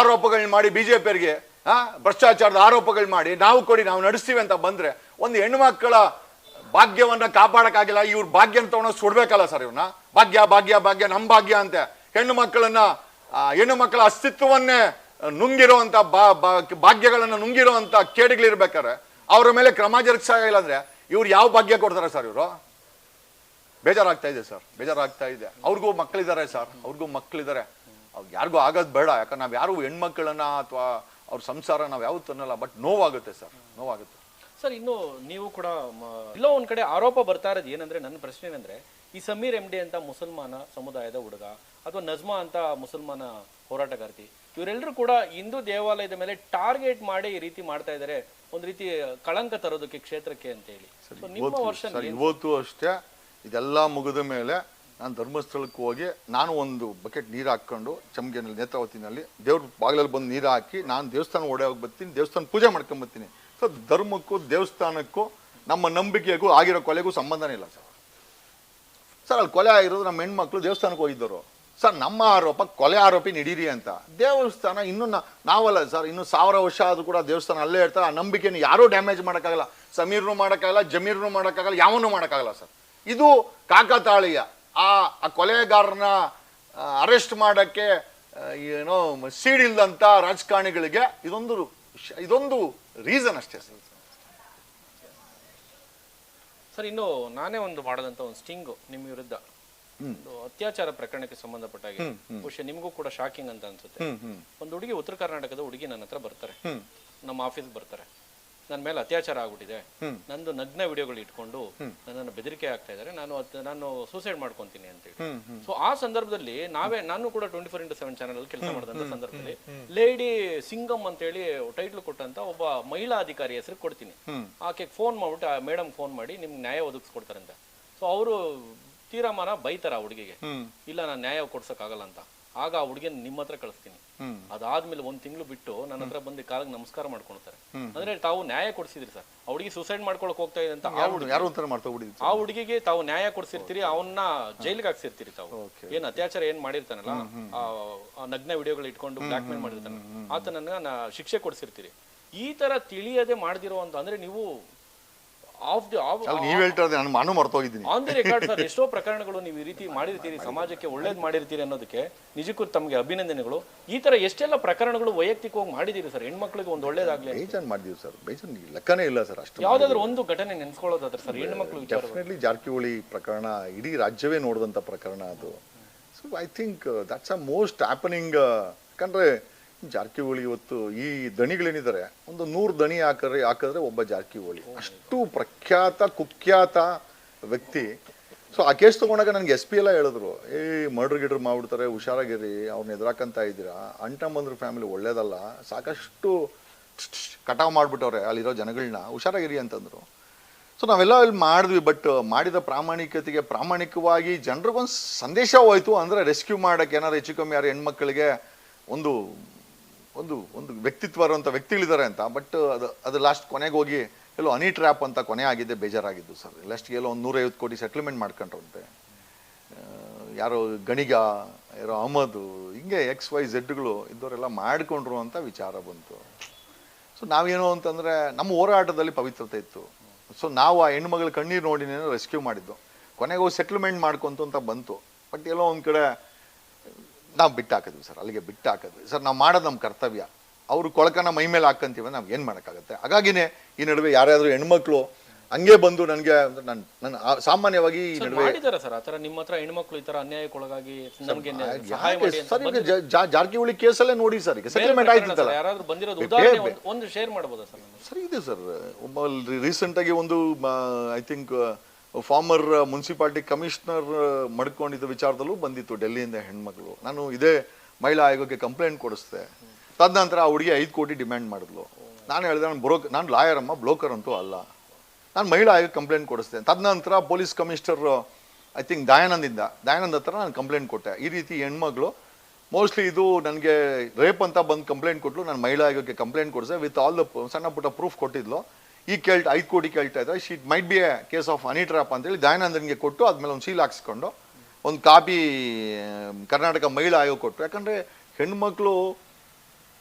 ಆರೋಪಗಳನ್ನ ಮಾಡಿ ಬಿಜೆಪಿಯರಿಗೆ ಭ್ರಷ್ಟಾಚಾರದ ಆರೋಪಗಳು ಮಾಡಿ ನಾವು ಕೊಡಿ ನಾವು ನಡೆಸ್ತೀವಿ ಅಂತ ಬಂದ್ರೆ ಒಂದು ಹೆಣ್ಣು ಮಕ್ಕಳ ಭಾಗ್ಯವನ್ನ ಕಾಪಾಡಕ್ಕಾಗಿಲ್ಲ. ಇವ್ರ ಭಾಗ್ಯ ಅಂತ ತಗೊಂಡು ಸುಡ್ಬೇಕಲ್ಲ ಸರ್ ಇವ್ರನ್ನ. ಭಾಗ್ಯ ನಮ್ ಭಾಗ್ಯ ಅಂತ ಹೆಣ್ಣು ಮಕ್ಕಳ ಅಸ್ತಿತ್ವವನ್ನೇ ನುಂಗಿರುವಂತ ಭಾಗ್ಯಗಳನ್ನ ನುಂಗಿರುವಂತ ಕೇಡಿಗಳಿರ್ಬೇಕಾರೆ ಅವ್ರ ಮೇಲೆ ಕ್ರಮ ಜರುಗಿಸಾಗಿಲ್ಲ ಅಂದ್ರೆ ಇವ್ರು ಯಾವ ಭಾಗ್ಯ ಕೊಡ್ತಾರೆ ಸರ್ ಇವರು? ಬೇಜಾರಾಗ್ತಾ ಇದೆ ಸರ್, ಬೇಜಾರಾಗ್ತಾ ಇದೆ. ಅವ್ರಿಗೂ ಮಕ್ಕಳಿದ್ದಾರೆ ಸರ್, ಅವ್ರಿಗೂ ಮಕ್ಕಳಿದ್ದಾರೆ. ಅವ್ರು ಯಾರಿಗೂ ಆಗೋದು ಬೇಡ, ಯಾಕಂದ್ರೆ ನಾವ್ ಯಾರು ಹೆಣ್ಮಕ್ಳನ್ನ ಅಥವಾ ಅವ್ರ ಸಂಸಾರ ನಾವ್ ಯಾವತ್ತೂ ಅನ್ನಲ್ಲ. ಬಟ್ ನೋವಾಗುತ್ತೆ ಸರ್, ನೋವಾಗುತ್ತೆ ಸರ್. ಇನ್ನು ನೀವು ಕೂಡ ಎಲ್ಲೋ ಒಂದ್ ಕಡೆ ಆರೋಪ ಬರ್ತಾ ಇರೋದು ಏನಂದ್ರೆ, ನನ್ನ ಪ್ರಶ್ನೆ ಏನಂದ್ರೆ, ಈ ಸಮೀರ್ MD ಅಂತ ಮುಸಲ್ಮಾನ ಸಮುದಾಯದ ಹುಡುಗ ಅಥವಾ ನಜ್ಮಾ ಅಂತ ಮುಸಲ್ಮಾನ ಹೋರಾಟಗಾರ್ತಿ, ಇವರೆಲ್ಲರೂ ಕೂಡ ಹಿಂದೂ ದೇವಾಲಯದ ಮೇಲೆ ಟಾರ್ಗೆಟ್ ಮಾಡಿ ಈ ರೀತಿ ಮಾಡ್ತಾ ಇದ್ದಾರೆ, ಒಂದ್ ರೀತಿ ಕಳಂಕ ತರೋದಕ್ಕೆ ಕ್ಷೇತ್ರಕ್ಕೆ ಅಂತ ಹೇಳಿ. ನಿಮ್ಮ ವರ್ಷ ಇವತ್ತು ಅಷ್ಟೇ ಇದೆಲ್ಲ ಮುಗಿದ ಮೇಲೆ ನಾನು ಧರ್ಮಸ್ಥಳಕ್ಕೆ ಹೋಗಿ ನಾನು ಒಂದು ಬಕೆಟ್ ನೀರು ಹಾಕೊಂಡು ಚಮ್ಗೆನಲ್ಲಿ ನೇತ್ರಾವತಿನಲ್ಲಿ ದೇವ್ರ ಬಾಗಿಲಲ್ಲಿ ಬಂದು ನೀರು ಹಾಕಿ ನಾನು ದೇವಸ್ಥಾನ ಓಡೇ ಹೋಗಿ ಬರ್ತೀನಿ, ದೇವಸ್ಥಾನ ಪೂಜೆ ಮಾಡ್ಕೊಂಡ್ ಬರ್ತೀನಿ. ಸೊ ಧರ್ಮಕ್ಕೂ ದೇವಸ್ಥಾನಕ್ಕೂ ನಮ್ಮ ನಂಬಿಕೆಗೂ ಆಗಿರೋ ಕೊಲೆಗೂ ಸಂಬಂಧನೇ ಇಲ್ಲ ಸರ್. ಅಲ್ಲಿ ಕೊಲೆ ಆಗಿರೋದು ನಮ್ಮ ಹೆಣ್ಮಕ್ಳು ದೇವಸ್ಥಾನಕ್ಕೆ ಹೋಗಿದ್ದರು ಸರ್. ನಮ್ಮ ಆರೋಪ ಕೊಲೆ ಆರೋಪಿ ನಡೀರಿ ಅಂತ. ದೇವಸ್ಥಾನ ಇನ್ನೂ ನಾವಲ್ಲ ಸರ್, ಇನ್ನು 1000 ವರ್ಷ ಆದ್ರೂ ಕೂಡ ದೇವಸ್ಥಾನ ಅಲ್ಲೇ ಇರ್ತಾರೆ. ಆ ನಂಬಿಕೆನ ಯಾರೂ ಡ್ಯಾಮೇಜ್ ಮಾಡೋಕ್ಕಾಗಲ್ಲ. ಸಮೀರ್ನು ಮಾಡೋಕ್ಕಾಗಲ್ಲ, ಜಮೀರ್ನು ಮಾಡೋಕ್ಕಾಗಲ್ಲ, ಯಾವನ್ನೂ ಮಾಡೋಕ್ಕಾಗಲ್ಲ ಸರ್. ಇದು ಕಾಕತಾಳೀಯ. ಆ ಕೊಲೆಗಾರನ ಅರೆಸ್ಟ್ ಮಾಡಕ್ಕೆ ಏನೋ ಸೀಡಿಲ್ದಂತ ರಾಜಕಾರಣಿಗಳಿಗೆ ಇದೊಂದು ರೀಸನ್ ಅಷ್ಟೇ ಸರ್. ಇನ್ನು ನಾನೇ ಒಂದು ಮಾಡದಂತ ಒಂದು ಸ್ಟಿಂಗ್ ನಿಮ್ಮ ವಿರುದ್ಧ, ಅತ್ಯಾಚಾರ ಪ್ರಕರಣಕ್ಕೆ ಸಂಬಂಧಪಟ್ಟಾಗೆ ಬಹುಶಃ ನಿಮಗೂ ಕೂಡ ಶಾಕಿಂಗ್ ಅಂತ ಅನ್ಸುತ್ತೆ. ಒಂದು ಹುಡುಗಿ, ಉತ್ತರ ಕರ್ನಾಟಕದ ಹುಡುಗಿ ನನ್ನ ಹತ್ರ ಬರ್ತಾರೆ, ನಮ್ಮ ಆಫೀಸ್ ಬರ್ತಾರೆ. ನನ್ನ ಮೇಲೆ ಅತ್ಯಾಚಾರ ಆಗ್ಬಿಟ್ಟಿದೆ, ನಂದು ನಗ್ನ ವಿಡಿಯೋಗಳು ಇಟ್ಕೊಂಡು ನನ್ನನ್ನು ಬೆದರಿಕೆ ಆಗ್ತಾ ಇದ್ದಾರೆ, ನಾನು ಸೂಸೈಡ್ ಮಾಡ್ಕೊಂತೀನಿ ಅಂತ ಹೇಳಿ. ಸೊ ಆ ಸಂದರ್ಭದಲ್ಲಿ ನಾನು ಕೂಡ 24x7 ಚಾನಲ್ ಅಲ್ಲಿ ಕೆಲಸ ಮಾಡಿದಂತ ಸಂದರ್ಭದಲ್ಲಿ ಲೇಡಿ ಸಿಂಗಮ್ ಅಂತ ಹೇಳಿ ಟೈಟ್ಲ್ ಕೊಟ್ಟಂತ ಒಬ್ಬ ಮಹಿಳಾ ಅಧಿಕಾರಿ ಹೆಸರು ಕೊಡ್ತೀನಿ. ಆಕೆ ಫೋನ್ ಮಾಡ್ಬಿಟ್ಟು, ಮೇಡಮ್ ಫೋನ್ ಮಾಡಿ ನಿಮ್ಗೆ ನ್ಯಾಯ ಒದಗಿಸ್ಕೊಡ್ತಾರಂತ. ಸೊ ಅವರು ತೀರ್ಮಾನ ಬೈತಾರ ಆ ಹುಡುಗಿಗೆ, ಇಲ್ಲ ನಾನು ನ್ಯಾಯ ಕೊಡ್ಸಕ್ಕಾಗಲ್ಲ ಅಂತ. ಆಗ ಆ ಹುಡುಗಿನ ನಿಮ್ಮ ಹತ್ರ ಕಳಿಸ್ತೀನಿ. ಅದಾದ್ಮೇಲೆ 1 ತಿಂಗಳು ಬಿಟ್ಟು ನನ್ನ ಹತ್ರ ಬಂದು ಕಾಲಿಗೆ ನಮಸ್ಕಾರ ಮಾಡ್ಕೊಳ್ತಾರೆ. ಅಂದ್ರೆ ತಾವು ನ್ಯಾಯ ಕೊಡ್ಸಿದ್ರಿ ಸರ್. ಆ ಹುಡುಗಿ ಸೂಸೈಡ್ ಮಾಡ್ಕೊಳಕ್ ಹೋಗ್ತಾ ಇದೆ ಅಂತ ಆ ಹುಡುಗಿಗೆ ತಾವು ನ್ಯಾಯ ಕೊಡ್ಸಿರ್ತೀರಿ, ಅವನ್ನ ಜೈಲಿಗೆ ಹಾಕ್ಸಿರ್ತೀರಿ ತಾವು. ಏನ್ ಅತ್ಯಾಚಾರ ಏನ್ ಮಾಡಿರ್ತಾನಲ್ಲ, ಆ ನಗ್ನ ವಿಡಿಯೋಗಳು ಇಟ್ಕೊಂಡು ಬ್ಲಾಕ್ ಮೇಲ್ ಮಾಡಿರ್ತಾನ, ಆತನನ್ನ ಶಿಕ್ಷೆ ಕೊಡ್ಸಿರ್ತೀರಿ. ಈ ತರ ತಿಳಿಯದೆ ಮಾಡ್ದಿರೋ ಅಂತ ಅಂದ್ರೆ ನೀವು ಆನ್ ದಿ ರೆಕಾರ್ಡ್ ಸರ್ ಎಷ್ಟೋ ಪ್ರಕರಣಗಳು ನೀವು ಈ ರೀತಿ ಮಾಡಿರ್ತೀರಿ, ಸಮಾಜಕ್ಕೆ ಒಳ್ಳೇದ್ ಮಾಡಿರ್ತೀರಿ ಅನ್ನೋದಕ್ಕೆ ನಿಜಕ್ಕೂ ತಮಗೆ ಅಭಿನಂದನೆಗಳು. ಈ ತರ ಎಷ್ಟೆಲ್ಲ ಪ್ರಕರಣಗಳು ವೈಯಕ್ತಿಕವಾಗಿ ಮಾಡಿದೀರಿ ಸರ್, ಹೆಣ್ಮಕ್ಳಿಗೆ ಒಂದು ಒಳ್ಳೇದಾಗ್ಲಿ ಮಾಡಿದೀವಿ ಸರ್. ಲೆಕ್ಕನೇ ಇಲ್ಲ ಸರ್. ಅಷ್ಟು ಯಾವ್ದಾದ್ರು ಒಂದು ಘಟನೆ ನೆನ್ಸ್ಕೊಳ್ಳೋದಾದ್ರೆ ಸರ್ ಹೆಣ್ಮಕ್ಳು ಡೆಫಿನೆಟ್ಲಿ ಜಾರಕಿಹೊಳಿ ಪ್ರಕರಣ ಇಡೀ ರಾಜ್ಯವೇ ನೋಡಿದಂತ ಪ್ರಕರಣ ಅದು. So I think that's a most happening. ಯಾಕಂದ್ರೆ ಜಾರಕಿಹೊಳಿ ಇವತ್ತು ಈ ದಣಿಗಳೇನಿದ್ದಾರೆ, ಒಂದು 100 ದಣಿ ಹಾಕಿದ್ರೆ ಒಬ್ಬ ಜಾರಕಿಹೊಳಿ ಅಷ್ಟು ಪ್ರಖ್ಯಾತ ಕುಖ್ಯಾತ ವ್ಯಕ್ತಿ. ಸೊ ಆ ಕೇಸ್ ತಗೊಂಡಾಗ ನನಗೆ SP ಎಲ್ಲ ಹೇಳಿದ್ರು, ಮರ್ಡರ್ ಗಿಡರ್ ಮಾಡ್ಬಿಡ್ತಾರೆ, ಹುಷಾರಾಗಿರಿ, ಅವ್ರನ್ನ ಎದುರಾಕಂತ ಇದ್ದೀರಾ, ಅಂಟಂಬಂದ್ರ ಫ್ಯಾಮಿಲಿ ಒಳ್ಳೇದಲ್ಲ, ಸಾಕಷ್ಟು ಕಟಾವ್ ಮಾಡ್ಬಿಟ್ಟವ್ರೆ ಅಲ್ಲಿರೋ ಜನಗಳನ್ನ, ಹುಷಾರಾಗಿರಿ ಅಂತಂದ್ರು. ಸೊ ನಾವೆಲ್ಲ ಇಲ್ಲಿ ಮಾಡಿದ್ವಿ. ಬಟ್ ಮಾಡಿದ ಪ್ರಾಮಾಣಿಕತೆಗೆ ಪ್ರಾಮಾಣಿಕವಾಗಿ ಜನರಿಗೊಂದು ಸಂದೇಶ ಹೋಯ್ತು. ಅಂದರೆ ರೆಸ್ಕ್ಯೂ ಮಾಡೋಕ್ಕೆ ಏನಾದ್ರು ಹೆಚ್ಚು ಕಮ್ಮಿ ಯಾರು ಹೆಣ್ಮಕ್ಳಿಗೆ ಒಂದು ಒಂದು ಒಂದು ವ್ಯಕ್ತಿತ್ವ ಇರುವಂಥ ವ್ಯಕ್ತಿಗಳಿದ್ದಾರೆ ಅಂತ. ಬಟ್ ಅದು ಲಾಸ್ಟ್ ಕೊನೆಗೆ ಹೋಗಿ ಎಲ್ಲೋ ಹನಿ ಟ್ರ್ಯಾಪ್ ಅಂತ ಕೊನೆ ಆಗಿದ್ದೆ ಬೇಜಾರಾಗಿದ್ದು ಸರ್. ಲಾಸ್ಟ್ಗೆ ಎಲ್ಲೋ 150 ಕೋಟಿ ಸೆಟ್ಲ್ಮೆಂಟ್ ಮಾಡ್ಕೊಂಡ್ರಂತೆ. ಯಾರೋ ಗಣಿಗ, ಯಾರೋ ಅಹಮದು, ಹಿಂಗೆ XYZ ಇದ್ದವರೆಲ್ಲ ಮಾಡಿಕೊಂಡ್ರು ಅಂತ ವಿಚಾರ ಬಂತು. ಸೊ ನಾವೇನು ಅಂತಂದರೆ ನಮ್ಮ ಹೋರಾಟದಲ್ಲಿ ಪವಿತ್ರತೆ ಇತ್ತು. ಸೊ ನಾವು ಆ ಹೆಣ್ಮಗಳ ಕಣ್ಣೀರು ನೋಡಿನೇ ರೆಸ್ಕ್ಯೂ ಮಾಡಿದ್ದು. ಕೊನೆಗೆ ಹೋಗಿ ಸೆಟ್ಲ್ಮೆಂಟ್ ಮಾಡ್ಕೊಂತು ಅಂತ ಬಂತು. ಬಟ್ ಎಲ್ಲೋ ಒಂದು ಕಡೆ ನಾವು ಬಿಟ್ಟು ಹಾಕಿದ್ವಿ ಸರ್, ಅಲ್ಲಿಗೆ ಬಿಟ್ಟು ಹಾಕಿದ್ವಿ ಸರ್. ನಾವು ಮಾಡೋದು ನಮ್ಮ ಕರ್ತವ್ಯ. ಅವರು ಕೊಳಕನ ಮೈ ಮೇಲೆ ಹಾಕಂತೀವಿ, ನಾವು ಏನು ಮಾಡೋಕ್ಕಾಗತ್ತೆ. ಹಾಗಾಗಿನೇ ಈ ನಡುವೆ ಯಾರ್ಯಾದ್ರು ಹೆಣ್ಮಕ್ಳು ಹಂಗೆ ಬಂದು ನನಗೆ ನನ್ನ ಸಾಮಾನ್ಯವಾಗಿ ಈ ನಡುವೆ ಸರ್ ಆತರ ನಿಮ್ಮ ಹತ್ರ ಹೆಣ್ಮಕ್ಳು ಈ ತರ ಅನ್ಯಾಯಕ್ಕೊಳಗಾಗಿ ಜಾರಕಿಹೊಳಿ ಕೇಸಲ್ಲೇ ನೋಡಿ ಸರ್, ಈಗ ಸೆಟಲ್ಮೆಂಟ್ ಆಯ್ತಲ್ಲ, ಯಾರಾದ್ರೂ ಬಂದಿರೋದು ಉದಾಹರಣೆ ಒಂದು ಶೇರ್ ಮಾಡಬಹುದಾ ಸರ್? ಸರ್ ಇದೆ ಸರ್. ಒಬ್ಬ ರೀಸೆಂಟ್ ಆಗಿ ಒಂದು I think former municipality commissioner ಮಡ್ಕೊಂಡಿದ್ದ ವಿಚಾರದಲ್ಲೂ ಬಂದಿತ್ತು ಡೆಲ್ಲಿಯಿಂದ ಹೆಣ್ಮಕ್ಳು. ನಾನು ಇದೇ ಮಹಿಳಾ ಆಯೋಗಕ್ಕೆ ಕಂಪ್ಲೇಂಟ್ ಕೊಡಿಸ್ದೆ. ತದನಂತರ ಆ ಹುಡುಗಿ 5 ಕೋಟಿ ಡಿಮ್ಯಾಂಡ್ ಮಾಡಿದ್ಲು. ನಾನು ಹೇಳಿದೆ ನಾನು ಲಾಯರ್ ಅಮ್ಮ, ಬ್ರೋಕರ್ ಅಂತೂ ಅಲ್ಲ. ನಾನು ಮಹಿಳಾ ಆಯೋಗ ಕಂಪ್ಲೇಂಟ್ ಕೊಡಿಸ್ದೆ. ತದನಂತರ police commissioner I think Dayanand ಹತ್ರ ನಾನು ಕಂಪ್ಲೇಂಟ್ ಕೊಟ್ಟೆ. ಈ ರೀತಿ ಹೆಣ್ಮಗಳು ಮೋಸ್ಟ್ಲಿ ಇದು ನನಗೆ ರೇಪ್ ಅಂತ ಬಂದು ಕಂಪ್ಲೇಂಟ್ ಕೊಟ್ಟಲು. ನಾನು ಮಹಿಳಾ ಆಯೋಗಕ್ಕೆ ಕಂಪ್ಲೇಂಟ್ ಕೊಡಿಸಿದೆ ವಿತ್ ಆಲ್ ದ ಸಣ್ಣ ಪುಟ್ಟ ಪ್ರೂಫ್ ಕೊಟ್ಟಿದ್ಲು. ಈ 5 ಕೋಟಿ ಕೇಳ್ತಾ ಇದ್ದಾರೆ, sheet might be A case of honey trap ಅಂತೇಳಿ ದಯಾನಂದನ್ಗೆ ಕೊಟ್ಟು ಆದ್ಮೇಲೆ ಒಂದು ಸೀಲ್ ಹಾಕ್ಸ್ಕೊಂಡು ಒಂದು ಕಾಪಿ ಕರ್ನಾಟಕ ಮಹಿಳಾ ಆಯೋಗ ಕೊಟ್ಟು. ಯಾಕಂದರೆ ಹೆಣ್ಮಕ್ಳು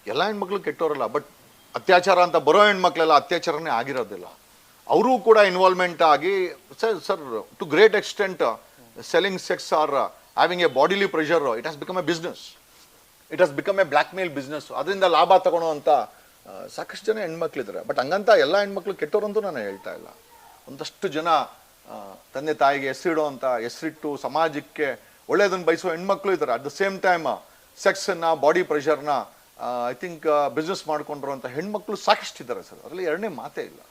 ಎಲ್ಲ ಹೆಣ್ಮಕ್ಳು ಕೆಟ್ಟೋರಲ್ಲ, ಬಟ್ ಅತ್ಯಾಚಾರ ಅಂತ ಬರೋ ಹೆಣ್ಮಕ್ಳೆಲ್ಲ ಅತ್ಯಾಚಾರನೇ ಆಗಿರೋದಿಲ್ಲ. ಅವರು ಕೂಡ ಇನ್ವಾಲ್ವ್ಮೆಂಟ್ ಆಗಿ sir to great extent selling sex or having a bodily pressure, it has become a business, it has become a blackmail business. ಅದರಿಂದ ಲಾಭ ತಗೊಳ್ಳೋವಂಥ ಸಾಕಷ್ಟು ಜನ ಹೆಣ್ಮಕ್ಳಿದ್ದಾರೆ. ಬಟ್ ಹಂಗಂತ ಎಲ್ಲ ಹೆಣ್ಮಕ್ಳು ಕೆಟ್ಟೋರಂತೂ ನಾನು ಹೇಳ್ತಾ ಇಲ್ಲ. ಒಂದಷ್ಟು ಜನ ತಂದೆ ತಾಯಿಗೆ ಹೆಸರಿಡುವಂಥ, ಹೆಸರಿಟ್ಟು ಸಮಾಜಕ್ಕೆ ಒಳ್ಳೆಯದನ್ನು ಬಯಸುವ ಹೆಣ್ಮಕ್ಳು ಇದ್ದಾರೆ. ಅಟ್ ದ ಸೇಮ್ ಟೈಮ್ ಸೆಕ್ಸನ್ನು, ಬಾಡಿ ಪ್ರೆಷರ್ನ ಐ ಥಿಂಕ್ ಬಿಸ್ನೆಸ್ ಮಾಡ್ಕೊಂಡಿರುವಂಥ ಹೆಣ್ಮಕ್ಳು ಸಾಕಷ್ಟಿದ್ದಾರೆ ಸರ್. ಅದರಲ್ಲಿ ಎರಡನೇ ಮಾತೇ ಇಲ್ಲ.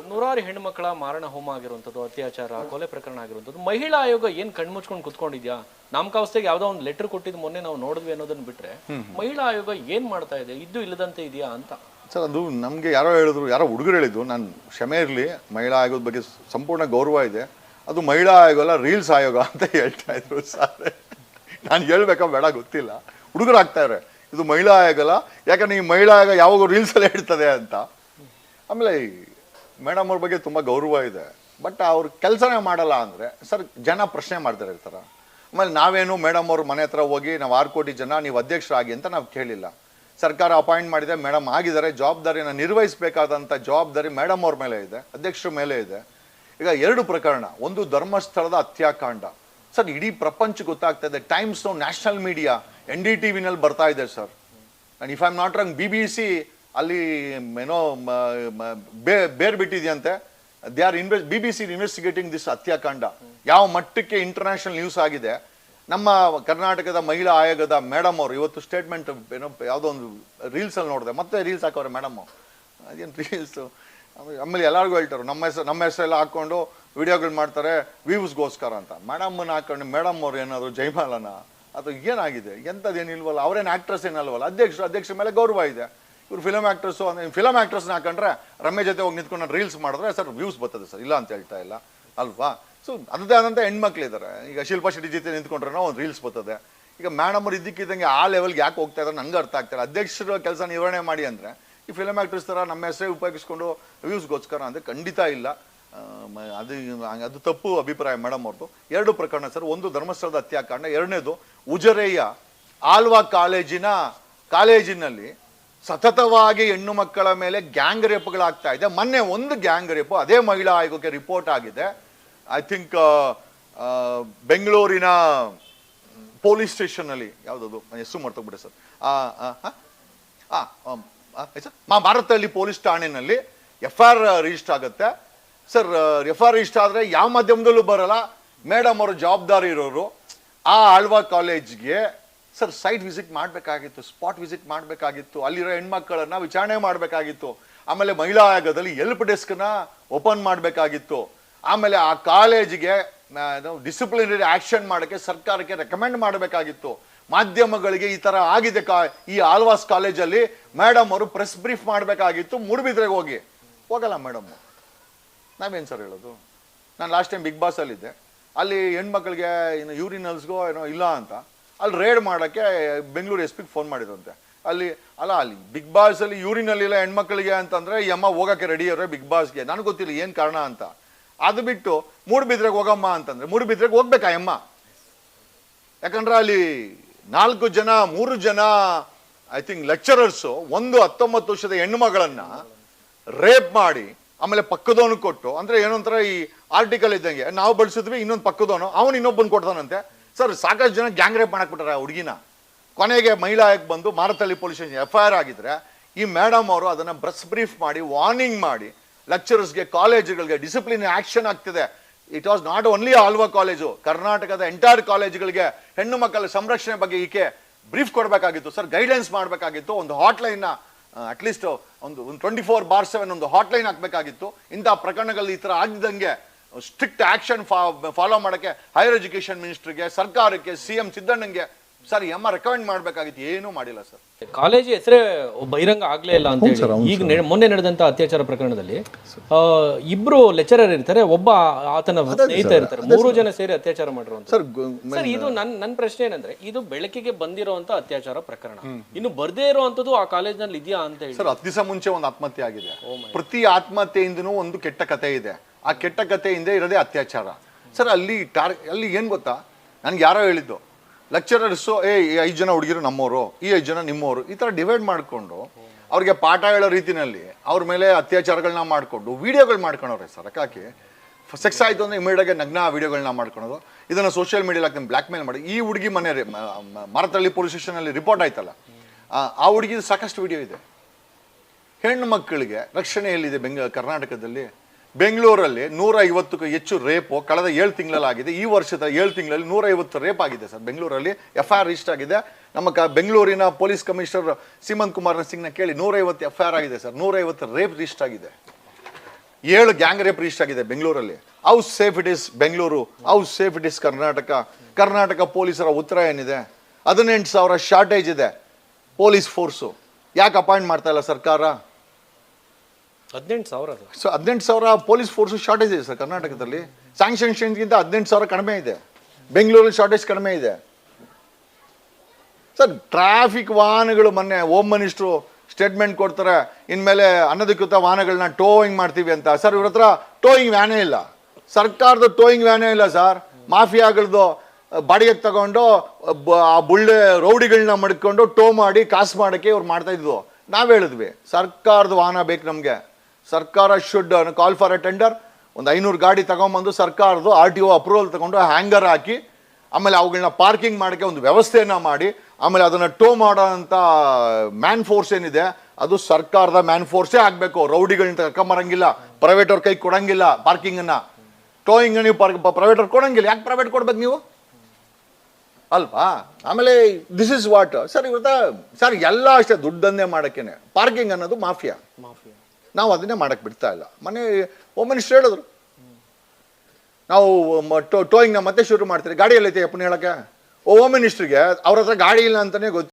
ನೂರಾರು ಹೆಣ್ಮಕ್ಳ ಮಾರಣ ಹೋಮ ಆಗಿರುವಂಥದ್ದು, ಅತ್ಯಾಚಾರ, ಕೊಲೆ ಪ್ರಕರಣ ಆಗಿರುವಂಥದ್ದು, ಮಹಿಳಾ ಆಯೋಗ ಏನ್ ಕಣ್ಮುಚ್ಕೊಂಡು ಕುತ್ಕೊಂಡಿದ್ಯಾ? ನಾಮಕಾವಸ್ಥೆಗೆ ಯಾವ್ದೋ ಒಂದು ಲೆಟರ್ ಕೊಟ್ಟಿದ್ದು ಮೊನ್ನೆ ನಾವು ನೋಡಿದ್ವಿ ಅನ್ನೋದನ್ನ ಬಿಟ್ರೆ ಮಹಿಳಾ ಆಯೋಗ ಏನ್ ಮಾಡ್ತಾ ಇದೆ? ಇದ್ದು ಇಲ್ಲದಂತೆ ಇದೆಯಾ ಅಂತ ಸರ್. ಅದು ನಮಗೆ ಯಾರೋ ಹೇಳಿದ್ರು, ಯಾರೋ ಹುಡುಗರು ಹೇಳಿದ್ರು. ನಾನು ಕ್ಷಮೆ ಇರಲಿ, ಮಹಿಳಾ ಆಯೋಗದ ಬಗ್ಗೆ ಸಂಪೂರ್ಣ ಗೌರವ ಇದೆ. ಅದು ಮಹಿಳಾ ಆಯೋಗ ಅಲ್ಲ, ರೀಲ್ಸ್ ಆಯೋಗ ಅಂತ ಹೇಳ್ತಾ ಇದ್ರು ಸರ್. ನಾನು ಹೇಳ್ಬೇಕಾ ಬೇಡ ಗೊತ್ತಿಲ್ಲ, ಹುಡುಗರು ಆಗ್ತಾಯಿದ್ದಾರೆ ಇದು ಮಹಿಳಾ ಆಯೋಗ ಅಲ್ಲ, ಯಾಕಂದ್ರೆ ಈ ಮಹಿಳಾ ಆಯೋಗ ಯಾವಾಗ ರೀಲ್ಸಲ್ಲೇ ಇರ್ತದೆ ಅಂತ. ಆಮೇಲೆ ಮೇಡಮ್ ಅವ್ರ ಬಗ್ಗೆ ತುಂಬ ಗೌರವ ಇದೆ, ಬಟ್ ಅವ್ರ ಕೆಲಸನೇ ಮಾಡಲ್ಲ ಅಂದರೆ ಸರ್ ಜನ ಪ್ರಶ್ನೆ ಮಾಡ್ತಾರೆ ಇರ್ತಾರೆ. ಆಮೇಲೆ ನಾವೇನು ಮೇಡಮ್ ಅವ್ರ ಮನೆ ಹತ್ರ ಹೋಗಿ ನಾವು 6 ಕೋಟಿ ಜನ ನೀವು ಅಧ್ಯಕ್ಷರಾಗಿ ಅಂತ ನಾವು ಕೇಳಿಲ್ಲ. ಸರ್ಕಾರ ಅಪಾಯಿಂಟ್ ಮಾಡಿದೆ, ಮೇಡಮ್ ಆಗಿದ್ದಾರೆ, ಜವಾಬ್ದಾರಿನ ನಿರ್ವಹಿಸಬೇಕಾದಂಥ ಜವಾಬ್ದಾರಿ ಮೇಡಮ್ ಅವ್ರ ಮೇಲೆ ಇದೆ, ಅಧ್ಯಕ್ಷರ ಮೇಲೆ ಇದೆ. ಈಗ 2 ಪ್ರಕರಣ, ಒಂದು ಧರ್ಮಸ್ಥಳದ ಹತ್ಯಾಕಾಂಡ ಸರ್, ಇಡೀ ಪ್ರಪಂಚ ಗೊತ್ತಾಗ್ತಾ ಇದೆ. ಟೈಮ್ಸ್ ನೌ ನ್ಯಾಷನಲ್ ಮೀಡಿಯಾ NDTVನಲ್ಲಿ ಬರ್ತಾ ಇದೆ sir. And if I am not wrong BBC ಅಲ್ಲಿ ಏನೋ ಬೇರ್ ಬಿಟ್ಟಿದೆಯಂತೆ. They are BBC investigating this ಹತ್ಯಾಕಾಂಡ. ಯಾವ ಮಟ್ಟಕ್ಕೆ ಇಂಟರ್ನ್ಯಾಷನಲ್ ನ್ಯೂಸ್ ಆಗಿದೆ. ನಮ್ಮ ಕರ್ನಾಟಕದ ಮಹಿಳಾ ಆಯೋಗದ ಮೇಡಮ್ ಅವರು ಇವತ್ತು ಸ್ಟೇಟ್ಮೆಂಟ್ ಏನೋ ಯಾವುದೋ ಒಂದು ರೀಲ್ಸಲ್ಲಿ ನೋಡಿದೆ, ಮತ್ತೆ ರೀಲ್ಸ್ ಹಾಕೋರೆ ಮೇಡಮ್. ಅದೇನು ರೀಲ್ಸು? ಆಮೇಲೆ ಎಲ್ಲರಿಗೂ ಹೇಳ್ತಾರೆ ನಮ್ಮ ಹೆಸರೆಲ್ಲ ಹಾಕ್ಕೊಂಡು ವಿಡಿಯೋಗಳು ಮಾಡ್ತಾರೆ ವ್ಯೂಸ್ಗೋಸ್ಕರ ಅಂತ. ಮೇಡಮ್ಮನ್ನ ಹಾಕೊಂಡು ಮೇಡಮ್ ಅವ್ರು ಏನಾದ್ರು ಜೈಮಾಲನ ಅಥವಾ ಏನಾಗಿದೆ? ಎಂಥದ್ದೇನಿಲ್ವಲ್ಲ, ಅವ್ರೇನು ಆ್ಯಕ್ಟ್ರೆಸ್ ಏನಲ್ವಲ್ಲ, ಅಧ್ಯಕ್ಷರ ಮೇಲೆ ಗೌರವ ಇದೆ. ಇವ್ರು ಫಿಲಮ್ ಆ್ಯಕ್ಟ್ರೆಸ್ಸು, ಫಿಲಮ್ ಆ್ಯಕ್ಟ್ರೆಸ್ನ ಹಾಕೊಂಡ್ರೆ ರಮ್ಯ ಜೊತೆ ಹೋಗಿ ನಿಂತ್ಕೊಂಡು ರೀಲ್ಸ್ ಮಾಡಿದ್ರೆ ಸರ್ ವ್ಯೂಸ್ ಬರ್ತದೆ ಸರ್, ಇಲ್ಲ ಅಂತ ಹೇಳ್ತಾ ಇಲ್ಲ ಅಲ್ವಾ. ಸೊ ಅದೇ ಆದಂಥ ಹೆಣ್ಮಕ್ಳಿದ್ದಾರೆ. ಈಗ ಶಿಲ್ಪಾ ಶೆಟ್ಟಿ ಜೊತೆ ನಿಂತ್ಕೊಂಡ್ರೆ ಒಂದು ರೀಲ್ಸ್ ಬರ್ತದೆ. ಈಗ ಮೇಡಮ್ ಅವ್ರು ಇದ್ದಕ್ಕಿದ್ದಂಗೆ ಆ ಲೆವೆಲ್ಗೆ ಯಾಕೆ ಹೋಗ್ತಾ ಇದ್ದಾರೆ ನನಗೆ ಅರ್ಥ ಆಗ್ತಾರೆ. ಅಧ್ಯಕ್ಷರ ಕೆಲಸ ನಿರ್ವಹಣೆ ಮಾಡಿ ಅಂದರೆ ಈ ಫಿಲಮ್ ಆ್ಯಕ್ಟರ್ಸ್ ಥರ ನಮ್ಮ ಹೆಸರೇ ಉಪಯೋಗಿಸ್ಕೊಂಡು ವ್ಯೂಸ್ಗೋಸ್ಕರ ಅಂದರೆ ಖಂಡಿತ ಇಲ್ಲ. ಅದು ತಪ್ಪು ಅಭಿಪ್ರಾಯ ಮೇಡಮ್ ಅವ್ರದ್ದು. 2 ಪ್ರಕರಣ ಸರ್. ಒಂದು ಧರ್ಮಸ್ಥಳದ ಹತ್ಯಾಕಾಂಡ, 2ನೇದು ಉಜಿರೆಯ ಆಲ್ವಾ ಕಾಲೇಜಿನಲ್ಲಿ ಸತತವಾಗಿ ಹೆಣ್ಣು ಮಕ್ಕಳ ಮೇಲೆ ಗ್ಯಾಂಗ್ ರೇಪ್ಗಳಾಗ್ತಾ ಇದೆ. ಮೊನ್ನೆ ಒಂದು ಗ್ಯಾಂಗ್ ರೇಪ್ ಅದೇ ಮಹಿಳಾ ಆಯೋಗಕ್ಕೆ ರಿಪೋರ್ಟ್ ಆಗಿದೆ. ಐ ಥಿಂಕ್ ಬೆಂಗಳೂರಿನ ಪೊಲೀಸ್ ಸ್ಟೇಷನ್ನಲ್ಲಿ ಯಾವುದದು ಹೆಸರು ಮರ್ತೋಗ್ಬಿಟ್ಟೆ ಸರ್, ಮಾರತ್ತಹಳ್ಳಿ ಪೊಲೀಸ್ ಠಾಣೆಯಲ್ಲಿ FIR ರಿಜಿಸ್ಟರ್ ಆಗುತ್ತೆ ಸರ್. FIR ರಿಜಿಸ್ಟರ್ ಆದರೆ ಯಾವ ಮಾಧ್ಯಮದಲ್ಲೂ ಬರಲ್ಲ. ಮೇಡಮ್ ಅವರು ಜವಾಬ್ದಾರಿ ಇರೋರು ಆ ಆಳ್ವಾ ಕಾಲೇಜ್ಗೆ ಸರ್ ಸೈಟ್ ವಿಸಿಟ್ ಮಾಡಬೇಕಾಗಿತ್ತು, ಸ್ಪಾಟ್ ವಿಸಿಟ್ ಮಾಡಬೇಕಾಗಿತ್ತು, ಅಲ್ಲಿರೋ ಹೆಣ್ಮಕ್ಕಳನ್ನ ವಿಚಾರಣೆ ಮಾಡಬೇಕಾಗಿತ್ತು. ಆಮೇಲೆ ಮಹಿಳಾ ಆಯೋಗದಲ್ಲಿ ಹೆಲ್ಪ್ ಡೆಸ್ಕ್ನ ಓಪನ್ ಮಾಡಬೇಕಾಗಿತ್ತು. ಆಮೇಲೆ ಆ ಕಾಲೇಜಿಗೆ ಡಿಸಿಪ್ಲಿನರಿ ಆಕ್ಷನ್ ಮಾಡೋಕ್ಕೆ ಸರ್ಕಾರಕ್ಕೆ ರೆಕಮೆಂಡ್ ಮಾಡಬೇಕಾಗಿತ್ತು. ಮಾಧ್ಯಮಗಳಿಗೆ ಈ ಥರ ಆಗಿದೆ ಈ ಆಳ್ವಾಸ್ ಕಾಲೇಜಲ್ಲಿ ಮೇಡಮ್ ಅವರು ಪ್ರೆಸ್ ಬ್ರೀಫ್ ಮಾಡಬೇಕಾಗಿತ್ತು. ಮೂಡುಬಿದ್ರೆಗೆ ಹೋಗಲ್ಲ ಮೇಡಮ್. ನಾವೇನು ಸರ್ ಹೇಳೋದು? ನಾನು ಲಾಸ್ಟ್ ಟೈಮ್ ಬಿಗ್ ಬಾಸಲ್ಲಿದ್ದೆ. ಅಲ್ಲಿ ಹೆಣ್ಮಕ್ಳಿಗೆ ಇನ್ನು ಯೂರಿನಲ್ಸ್ಗೋ ಏನೋ ಇಲ್ಲ ಅಂತ ಅಲ್ಲಿ ರೇಡ್ ಮಾಡೋಕ್ಕೆ ಬೆಂಗಳೂರು SP ಫೋನ್ ಮಾಡಿದ್ರಂತೆ. ಅಲ್ಲಿ ಬಿಗ್ ಬಾಸಲ್ಲಿ ಯೂರಿನಲ್ಲಿಲ್ಲ ಹೆಣ್ಮಕ್ಳಿಗೆ ಅಂತಂದರೆ ಈ ಅಮ್ಮ ಹೋಗೋಕ್ಕೆ ರೆಡಿ ಇರೋ ಬಿಗ್ ಬಾಸ್ಗೆ. ನನಗೆ ಗೊತ್ತಿಲ್ಲ ಏನು ಕಾರಣ ಅಂತ. ಅದು ಬಿಟ್ಟು ಮೂಡುಬಿದ್ರೆಗೆ ಹೋಗಮ್ಮ ಅಂತಂದರೆ ಮೂಡುಬಿದ್ರೆಗೆ ಹೋಗ್ಬೇಕಾ ಅಮ್ಮ? ಯಾಕಂದ್ರೆ ಅಲ್ಲಿ 3 ಜನ ಐ ಥಿಂಕ್ ಲೆಕ್ಚರರ್ಸು 19 ವರ್ಷದ ಹೆಣ್ಣು ಮಗಳನ್ನ ರೇಪ್ ಮಾಡಿ ಆಮೇಲೆ ಪಕ್ಕದವನು ಕೊಟ್ಟು, ಅಂದ್ರೆ ಏನೊಂಥರ ಈ ಆರ್ಟಿಕಲ್ ಇದ್ದಂಗೆ ನಾವು ಬಳಸಿದ್ವಿ, ಇನ್ನೊಂದು ಪಕ್ಕದವನು ಅವನು ಇನ್ನೊಬ್ಬನ ಕೊಡ್ತಾನಂತೆ ಸರ್. ಸಾಕಷ್ಟು ಜನ ಗ್ಯಾಂಗ್ ರೇಪ್ ಮಾಡಕ್ ಬಿಟ್ಟಾರೆ ಹುಡುಗಿನ. ಕೊನೆಗೆ ಮಹಿಳಾ ಆಯೋಗ ಬಂದು ಮಾರತ್ತಹಳ್ಳಿ ಪೊಲೀಸ್ ಸ್ಟೇಷನ್ FIR ಆಗಿದ್ರೆ ಈ ಮೇಡಮ್ ಅವರು ಅದನ್ನ ಪ್ರೆಸ್ ಬ್ರೀಫ್ ಮಾಡಿ ವಾರ್ನಿಂಗ್ ಮಾಡಿ ಲೆಕ್ಚರರ್ಸ್ಗೆ, ಕಾಲೇಜುಗಳಿಗೆ ಡಿಸಿಪ್ಲಿನ್ ಆಕ್ಷನ್ ಆಗ್ತಿದೆ. ಇಟ್ ವಾಸ್ ನಾಟ್ ಓನ್ಲಿ ಆಲ್ವಾ ಕಾಲೇಜು, ಕರ್ನಾಟಕದ ಎಂಟೈರ್ ಕಾಲೇಜುಗಳಿಗೆ ಹೆಣ್ಣು ಮಕ್ಕಳ ಸಂರಕ್ಷಣೆ ಬಗ್ಗೆ ಈಕೆ ಬ್ರೀಫ್ ಕೊಡಬೇಕಾಗಿತ್ತು ಸರ್, ಗೈಡ್ಲೈನ್ಸ್ ಮಾಡಬೇಕಾಗಿತ್ತು. ಒಂದು ಹಾಟ್ಲೈನ್ನ ಅಟ್ಲೀಸ್ಟ್ ಒಂದು 24/7 ಒಂದು ಹಾಟ್ಲೈನ್ ಹಾಕಬೇಕಾಗಿತ್ತು. ಇಂಥ ಪ್ರಕರಣಗಳಲ್ಲಿ ಈ ಥರ ಆಗಿದ್ದಂಗೆ ಸ್ಟ್ರಿಕ್ಟ್ ಆಕ್ಷನ್ ಫಾಲೋ ಮಾಡೋಕ್ಕೆ ಹೈಯರ್ ಎಜುಕೇಷನ್ ಮಿನಿಸ್ಟ್ರಿಗೆ, ಸರ್ಕಾರಕ್ಕೆ, CM ಸಿದ್ದಣ್ಣಂಗೆ ಸರ್ ಅಮ್ಮ ರೆಕಮೆಂಡ್ ಮಾಡಬೇಕಾಗಿತ್ತು. ಏನೂ ಮಾಡಿಲ್ಲ ಸರ್. ಕಾಲೇಜ್ ಹೆಸರೇ ಬಹಿರಂಗ ಆಗ್ಲೇ ಇಲ್ಲ ಅಂತ ಹೇಳಿ ಈಗ ಮೊನ್ನೆ ನಡೆದಂತ ಅತ್ಯಾಚಾರ ಪ್ರಕರಣದಲ್ಲಿ ಇಬ್ರು ಲೆಕ್ಚರರ್ ಇರ್ತಾರೆ, ಒಬ್ಬ ಆತನ ಸ್ನೇಹಿತ ಇರ್ತಾರೆ, 3 ಜನ ಸೇರಿ ಅತ್ಯಾಚಾರ ಮಾಡಿರುವಂತ ಸರ್. ಇದು ನನ್ನ ಪ್ರಶ್ನೆ ಏನಂದ್ರೆ, ಇದು ಬೆಳಕಿಗೆ ಬಂದಿರುವಂತ ಅತ್ಯಾಚಾರ ಪ್ರಕರಣ, ಇನ್ನು ಬರ್ದೇ ಇರುವಂತದ್ದು ಆ ಕಾಲೇಜ್ನಲ್ಲಿ ಇದೆಯಾ ಅಂತ ಹೇಳಿ ಸರ್. 10 ದಿವಸ ಮುಂಚೆ ಒಂದು ಆತ್ಮಹತ್ಯೆ ಆಗಿದೆ. ಪ್ರತಿ ಆತ್ಮಹತ್ಯೆಯಿಂದನೂ ಒಂದು ಕೆಟ್ಟ ಕಥೆ ಇದೆ. ಆ ಕೆಟ್ಟ ಕಥೆಯಿಂದ ಇರೋದೇ ಅತ್ಯಾಚಾರ ಸರ್. ಅಲ್ಲಿ ಏನ್ ಗೊತ್ತಾ, ನನ್ಗೆ ಯಾರೋ ಹೇಳಿದ್ದು, ಲೆಕ್ಚರರ್ಸು 5 ಜನ ಹುಡುಗಿರು ನಮ್ಮವರು, ಈ 5 ಜನ ನಿಮ್ಮವರು, ಈ ಥರ ಡಿವೈಡ್ ಮಾಡಿಕೊಂಡು ಅವ್ರಿಗೆ ಪಾಠ ಹೇಳೋ ರೀತಿಯಲ್ಲಿ ಅವ್ರ ಮೇಲೆ ಅತ್ಯಾಚಾರಗಳನ್ನ ಮಾಡಿಕೊಂಡು ವಿಡಿಯೋಗಳು ಮಾಡ್ಕೊಳವ್ರೆ ಸರ್. ಹಾಕಿ ಸೆಕ್ಸ್ ಆಯಿತು ಅಂದರೆ ಇಮಿಡಿಯೇಟಾಗಿ ನಗ್ನ ವಿಡಿಯೋಗಳನ್ನ ಮಾಡ್ಕೊಳೋದು, ಇದನ್ನು ಸೋಷಿಯಲ್ ಮೀಡಿಯಾದಲ್ಲಿ ಹಾಕಿ ಬ್ಲ್ಯಾಕ್ ಮೇಲ್ ಮಾಡಿ. ಈ ಹುಡುಗಿ ಮನೆ ಮಾರತ್ತಹಳ್ಳಿ ಪೊಲೀಸ್ ಸ್ಟೇಷನಲ್ಲಿ ರಿಪೋರ್ಟ್ ಆಯ್ತಲ್ಲ, ಆ ಹುಡುಗಿದು ಸಾಕಷ್ಟು ವಿಡಿಯೋ ಇದೆ. ಹೆಣ್ಣು ಮಕ್ಕಳಿಗೆ ರಕ್ಷಣೆ ಎಲ್ಲಿದೆ ಕರ್ನಾಟಕದಲ್ಲಿ? ಬೆಂಗಳೂರಲ್ಲಿ 150ಕ್ಕೂ ಹೆಚ್ಚು ರೇಪು ಕಳೆದ 7 ತಿಂಗಳಲ್ಲಾಗಿದೆ. ಈ ವರ್ಷದ 7 ತಿಂಗಳಲ್ಲಿ 150 ರೇಪ್ ಆಗಿದೆ ಸರ್. ಬೆಂಗಳೂರಲ್ಲಿ FIR ರಿಜಿಸ್ಟರ್ ಆಗಿದೆ. ನಮ್ಮ ಬೆಂಗಳೂರಿನ ಪೊಲೀಸ್ ಕಮಿಷನರ್ ಸೀಮಂತ್ ಕುಮಾರ್ ಸಿಂಗ್ನ ಕೇಳಿ 150 FIR ಆಗಿದೆ ಸರ್. 150 ರೇಪ್ ರಿಜಿಸ್ಟರ್ ಆಗಿದೆ. 7 ಗ್ಯಾಂಗ್ ರೇಪ್ ರಿಜಿಸ್ಟರ್ ಆಗಿದೆ ಬೆಂಗಳೂರಲ್ಲಿ. How safe it is Bengaluru, how safe it is Karnataka ಪೊಲೀಸರ ಉತ್ತರ ಏನಿದೆ? 18,000 ಶಾರ್ಟೇಜ್ ಇದೆ ಪೊಲೀಸ್ ಫೋರ್ಸು. ಯಾಕೆ ಅಪಾಯಿಂಟ್ ಮಾಡ್ತಾ ಇಲ್ಲ ಸರ್ಕಾರ? 18,000 ಸೊ 18,000 ಪೊಲೀಸ್ ಫೋರ್ಸು ಶಾರ್ಟೇಜ್ ಇದೆ ಸರ್ ಕರ್ನಾಟಕದಲ್ಲಿ. ಸ್ಯಾಂಕ್ಷನ್ಗಿಂತ 18,000 ಕಡಿಮೆ ಇದೆ. ಬೆಂಗಳೂರಲ್ಲಿ ಶಾರ್ಟೇಜ್ ಕಡಿಮೆ ಇದೆ ಸರ್. ಟ್ರಾಫಿಕ್ ವಾಹನಗಳು ಮೊನ್ನೆ ಹೋಮ್ ಮಿನಿಸ್ಟ್ರು ಸ್ಟೇಟ್ಮೆಂಟ್ ಕೊಡ್ತಾರೆ, ಇನ್ಮೇಲೆ ಅನಧಿಕೃತ ವಾಹನಗಳನ್ನ ಟೋಯಿಂಗ್ ಮಾಡ್ತೀವಿ ಅಂತ. ಸರ್ ಇವ್ರ ಹತ್ರ ಟೋಯಿಂಗ್ ವ್ಯಾನೇ ಇಲ್ಲ, ಸರ್ಕಾರದ ಟೋಯಿಂಗ್ ವ್ಯಾನೇ ಇಲ್ಲ ಸರ್. ಮಾಫಿಯಾಗಳದ್ದು ಬಾಡಿಗೆ ತಗೊಂಡು ಆ ಬುಳ್ಳೆ ರೌಡಿಗಳನ್ನ ಮಡ್ಕೊಂಡು ಟೋ ಮಾಡಿ ಕಾಸು ಮಾಡೋಕ್ಕೆ ಇವ್ರು ಮಾಡ್ತಾ ಇದ್ವು. ನಾವು ಹೇಳಿದ್ವಿ ಸರ್ಕಾರದ ವಾಹನ ಬೇಕು ನಮಗೆ. ಸರ್ಕಾರ should call for A tender. ಒಂದು 500 ಗಾಡಿ ತಗೊಂಬಂದು ಸರ್ಕಾರದ್ದು RTO ಅಪ್ರೂವಲ್ ತಗೊಂಡು ಹ್ಯಾಂಗರ್ ಹಾಕಿ ಆಮೇಲೆ ಅವುಗಳನ್ನ ಪಾರ್ಕಿಂಗ್ ಮಾಡೋಕ್ಕೆ ಒಂದು ವ್ಯವಸ್ಥೆಯನ್ನು ಮಾಡಿ ಆಮೇಲೆ ಅದನ್ನು ಟೋ ಮಾಡೋಂಥ ಮ್ಯಾನ್ ಫೋರ್ಸ್ ಏನಿದೆ ಅದು ಸರ್ಕಾರದ ಮ್ಯಾನ್ ಫೋರ್ಸೇ ಆಗಬೇಕು. ರೌಡಿಗಳನ್ನ ಕರ್ಕೊಂಬರಂಗಿಲ್ಲ, ಪ್ರೈವೇಟ್ ಅವ್ರ ಕೈ ಕೊಡಂಗಿಲ್ಲ ಪಾರ್ಕಿಂಗನ್ನು. ಟೋಯಿಂಗ್ ನೀವು ಪ್ರೈವೇಟ್ ಅವ್ರು ಕೊಡಂಗಿಲ್ಲ. ಯಾಕೆ ಪ್ರೈವೇಟ್ ಕೊಡ್ಬೇಕು ನೀವು ಅಲ್ವಾ? ಆಮೇಲೆ ದಿಸ್ ಇಸ್ ವಾಟ್ ಸರ್ ಇವತ್ತ ಸರ್ ಎಲ್ಲ ಅಷ್ಟೇ ದುಡ್ಡನ್ನೇ ಮಾಡೋಕ್ಕೇನೆ. ಪಾರ್ಕಿಂಗ್ ಅನ್ನೋದು ಮಾಫಿಯಾ. ನಾವು ಅದನ್ನೇ ಮಾಡಕ್ಕೆ ಬಿಡ್ತಾ ಇಲ್ಲ. ಮೊನ್ನೆ ಹೋಮ್ ಮಿನಿಸ್ಟರ್ ಹೇಳಿದ್ರು, ನಾವು ಟೋಯಿಂಗ್ನ ಮತ್ತೆ ಶುರು ಮಾಡ್ತೀರಿ. ಗಾಡಿ ಎಲ್ಲೈತೆ ಅಪ್ಪನ ಹೇಳಕ್ಕೆ? ಹೋಮ್ ಮಿನಿಸ್ಟ್ರಿಗೆ ಅವ್ರ ಹತ್ರ ಗಾಡಿ ಇಲ್ಲ ಅಂತಲೇ ಗೊತ್ತು.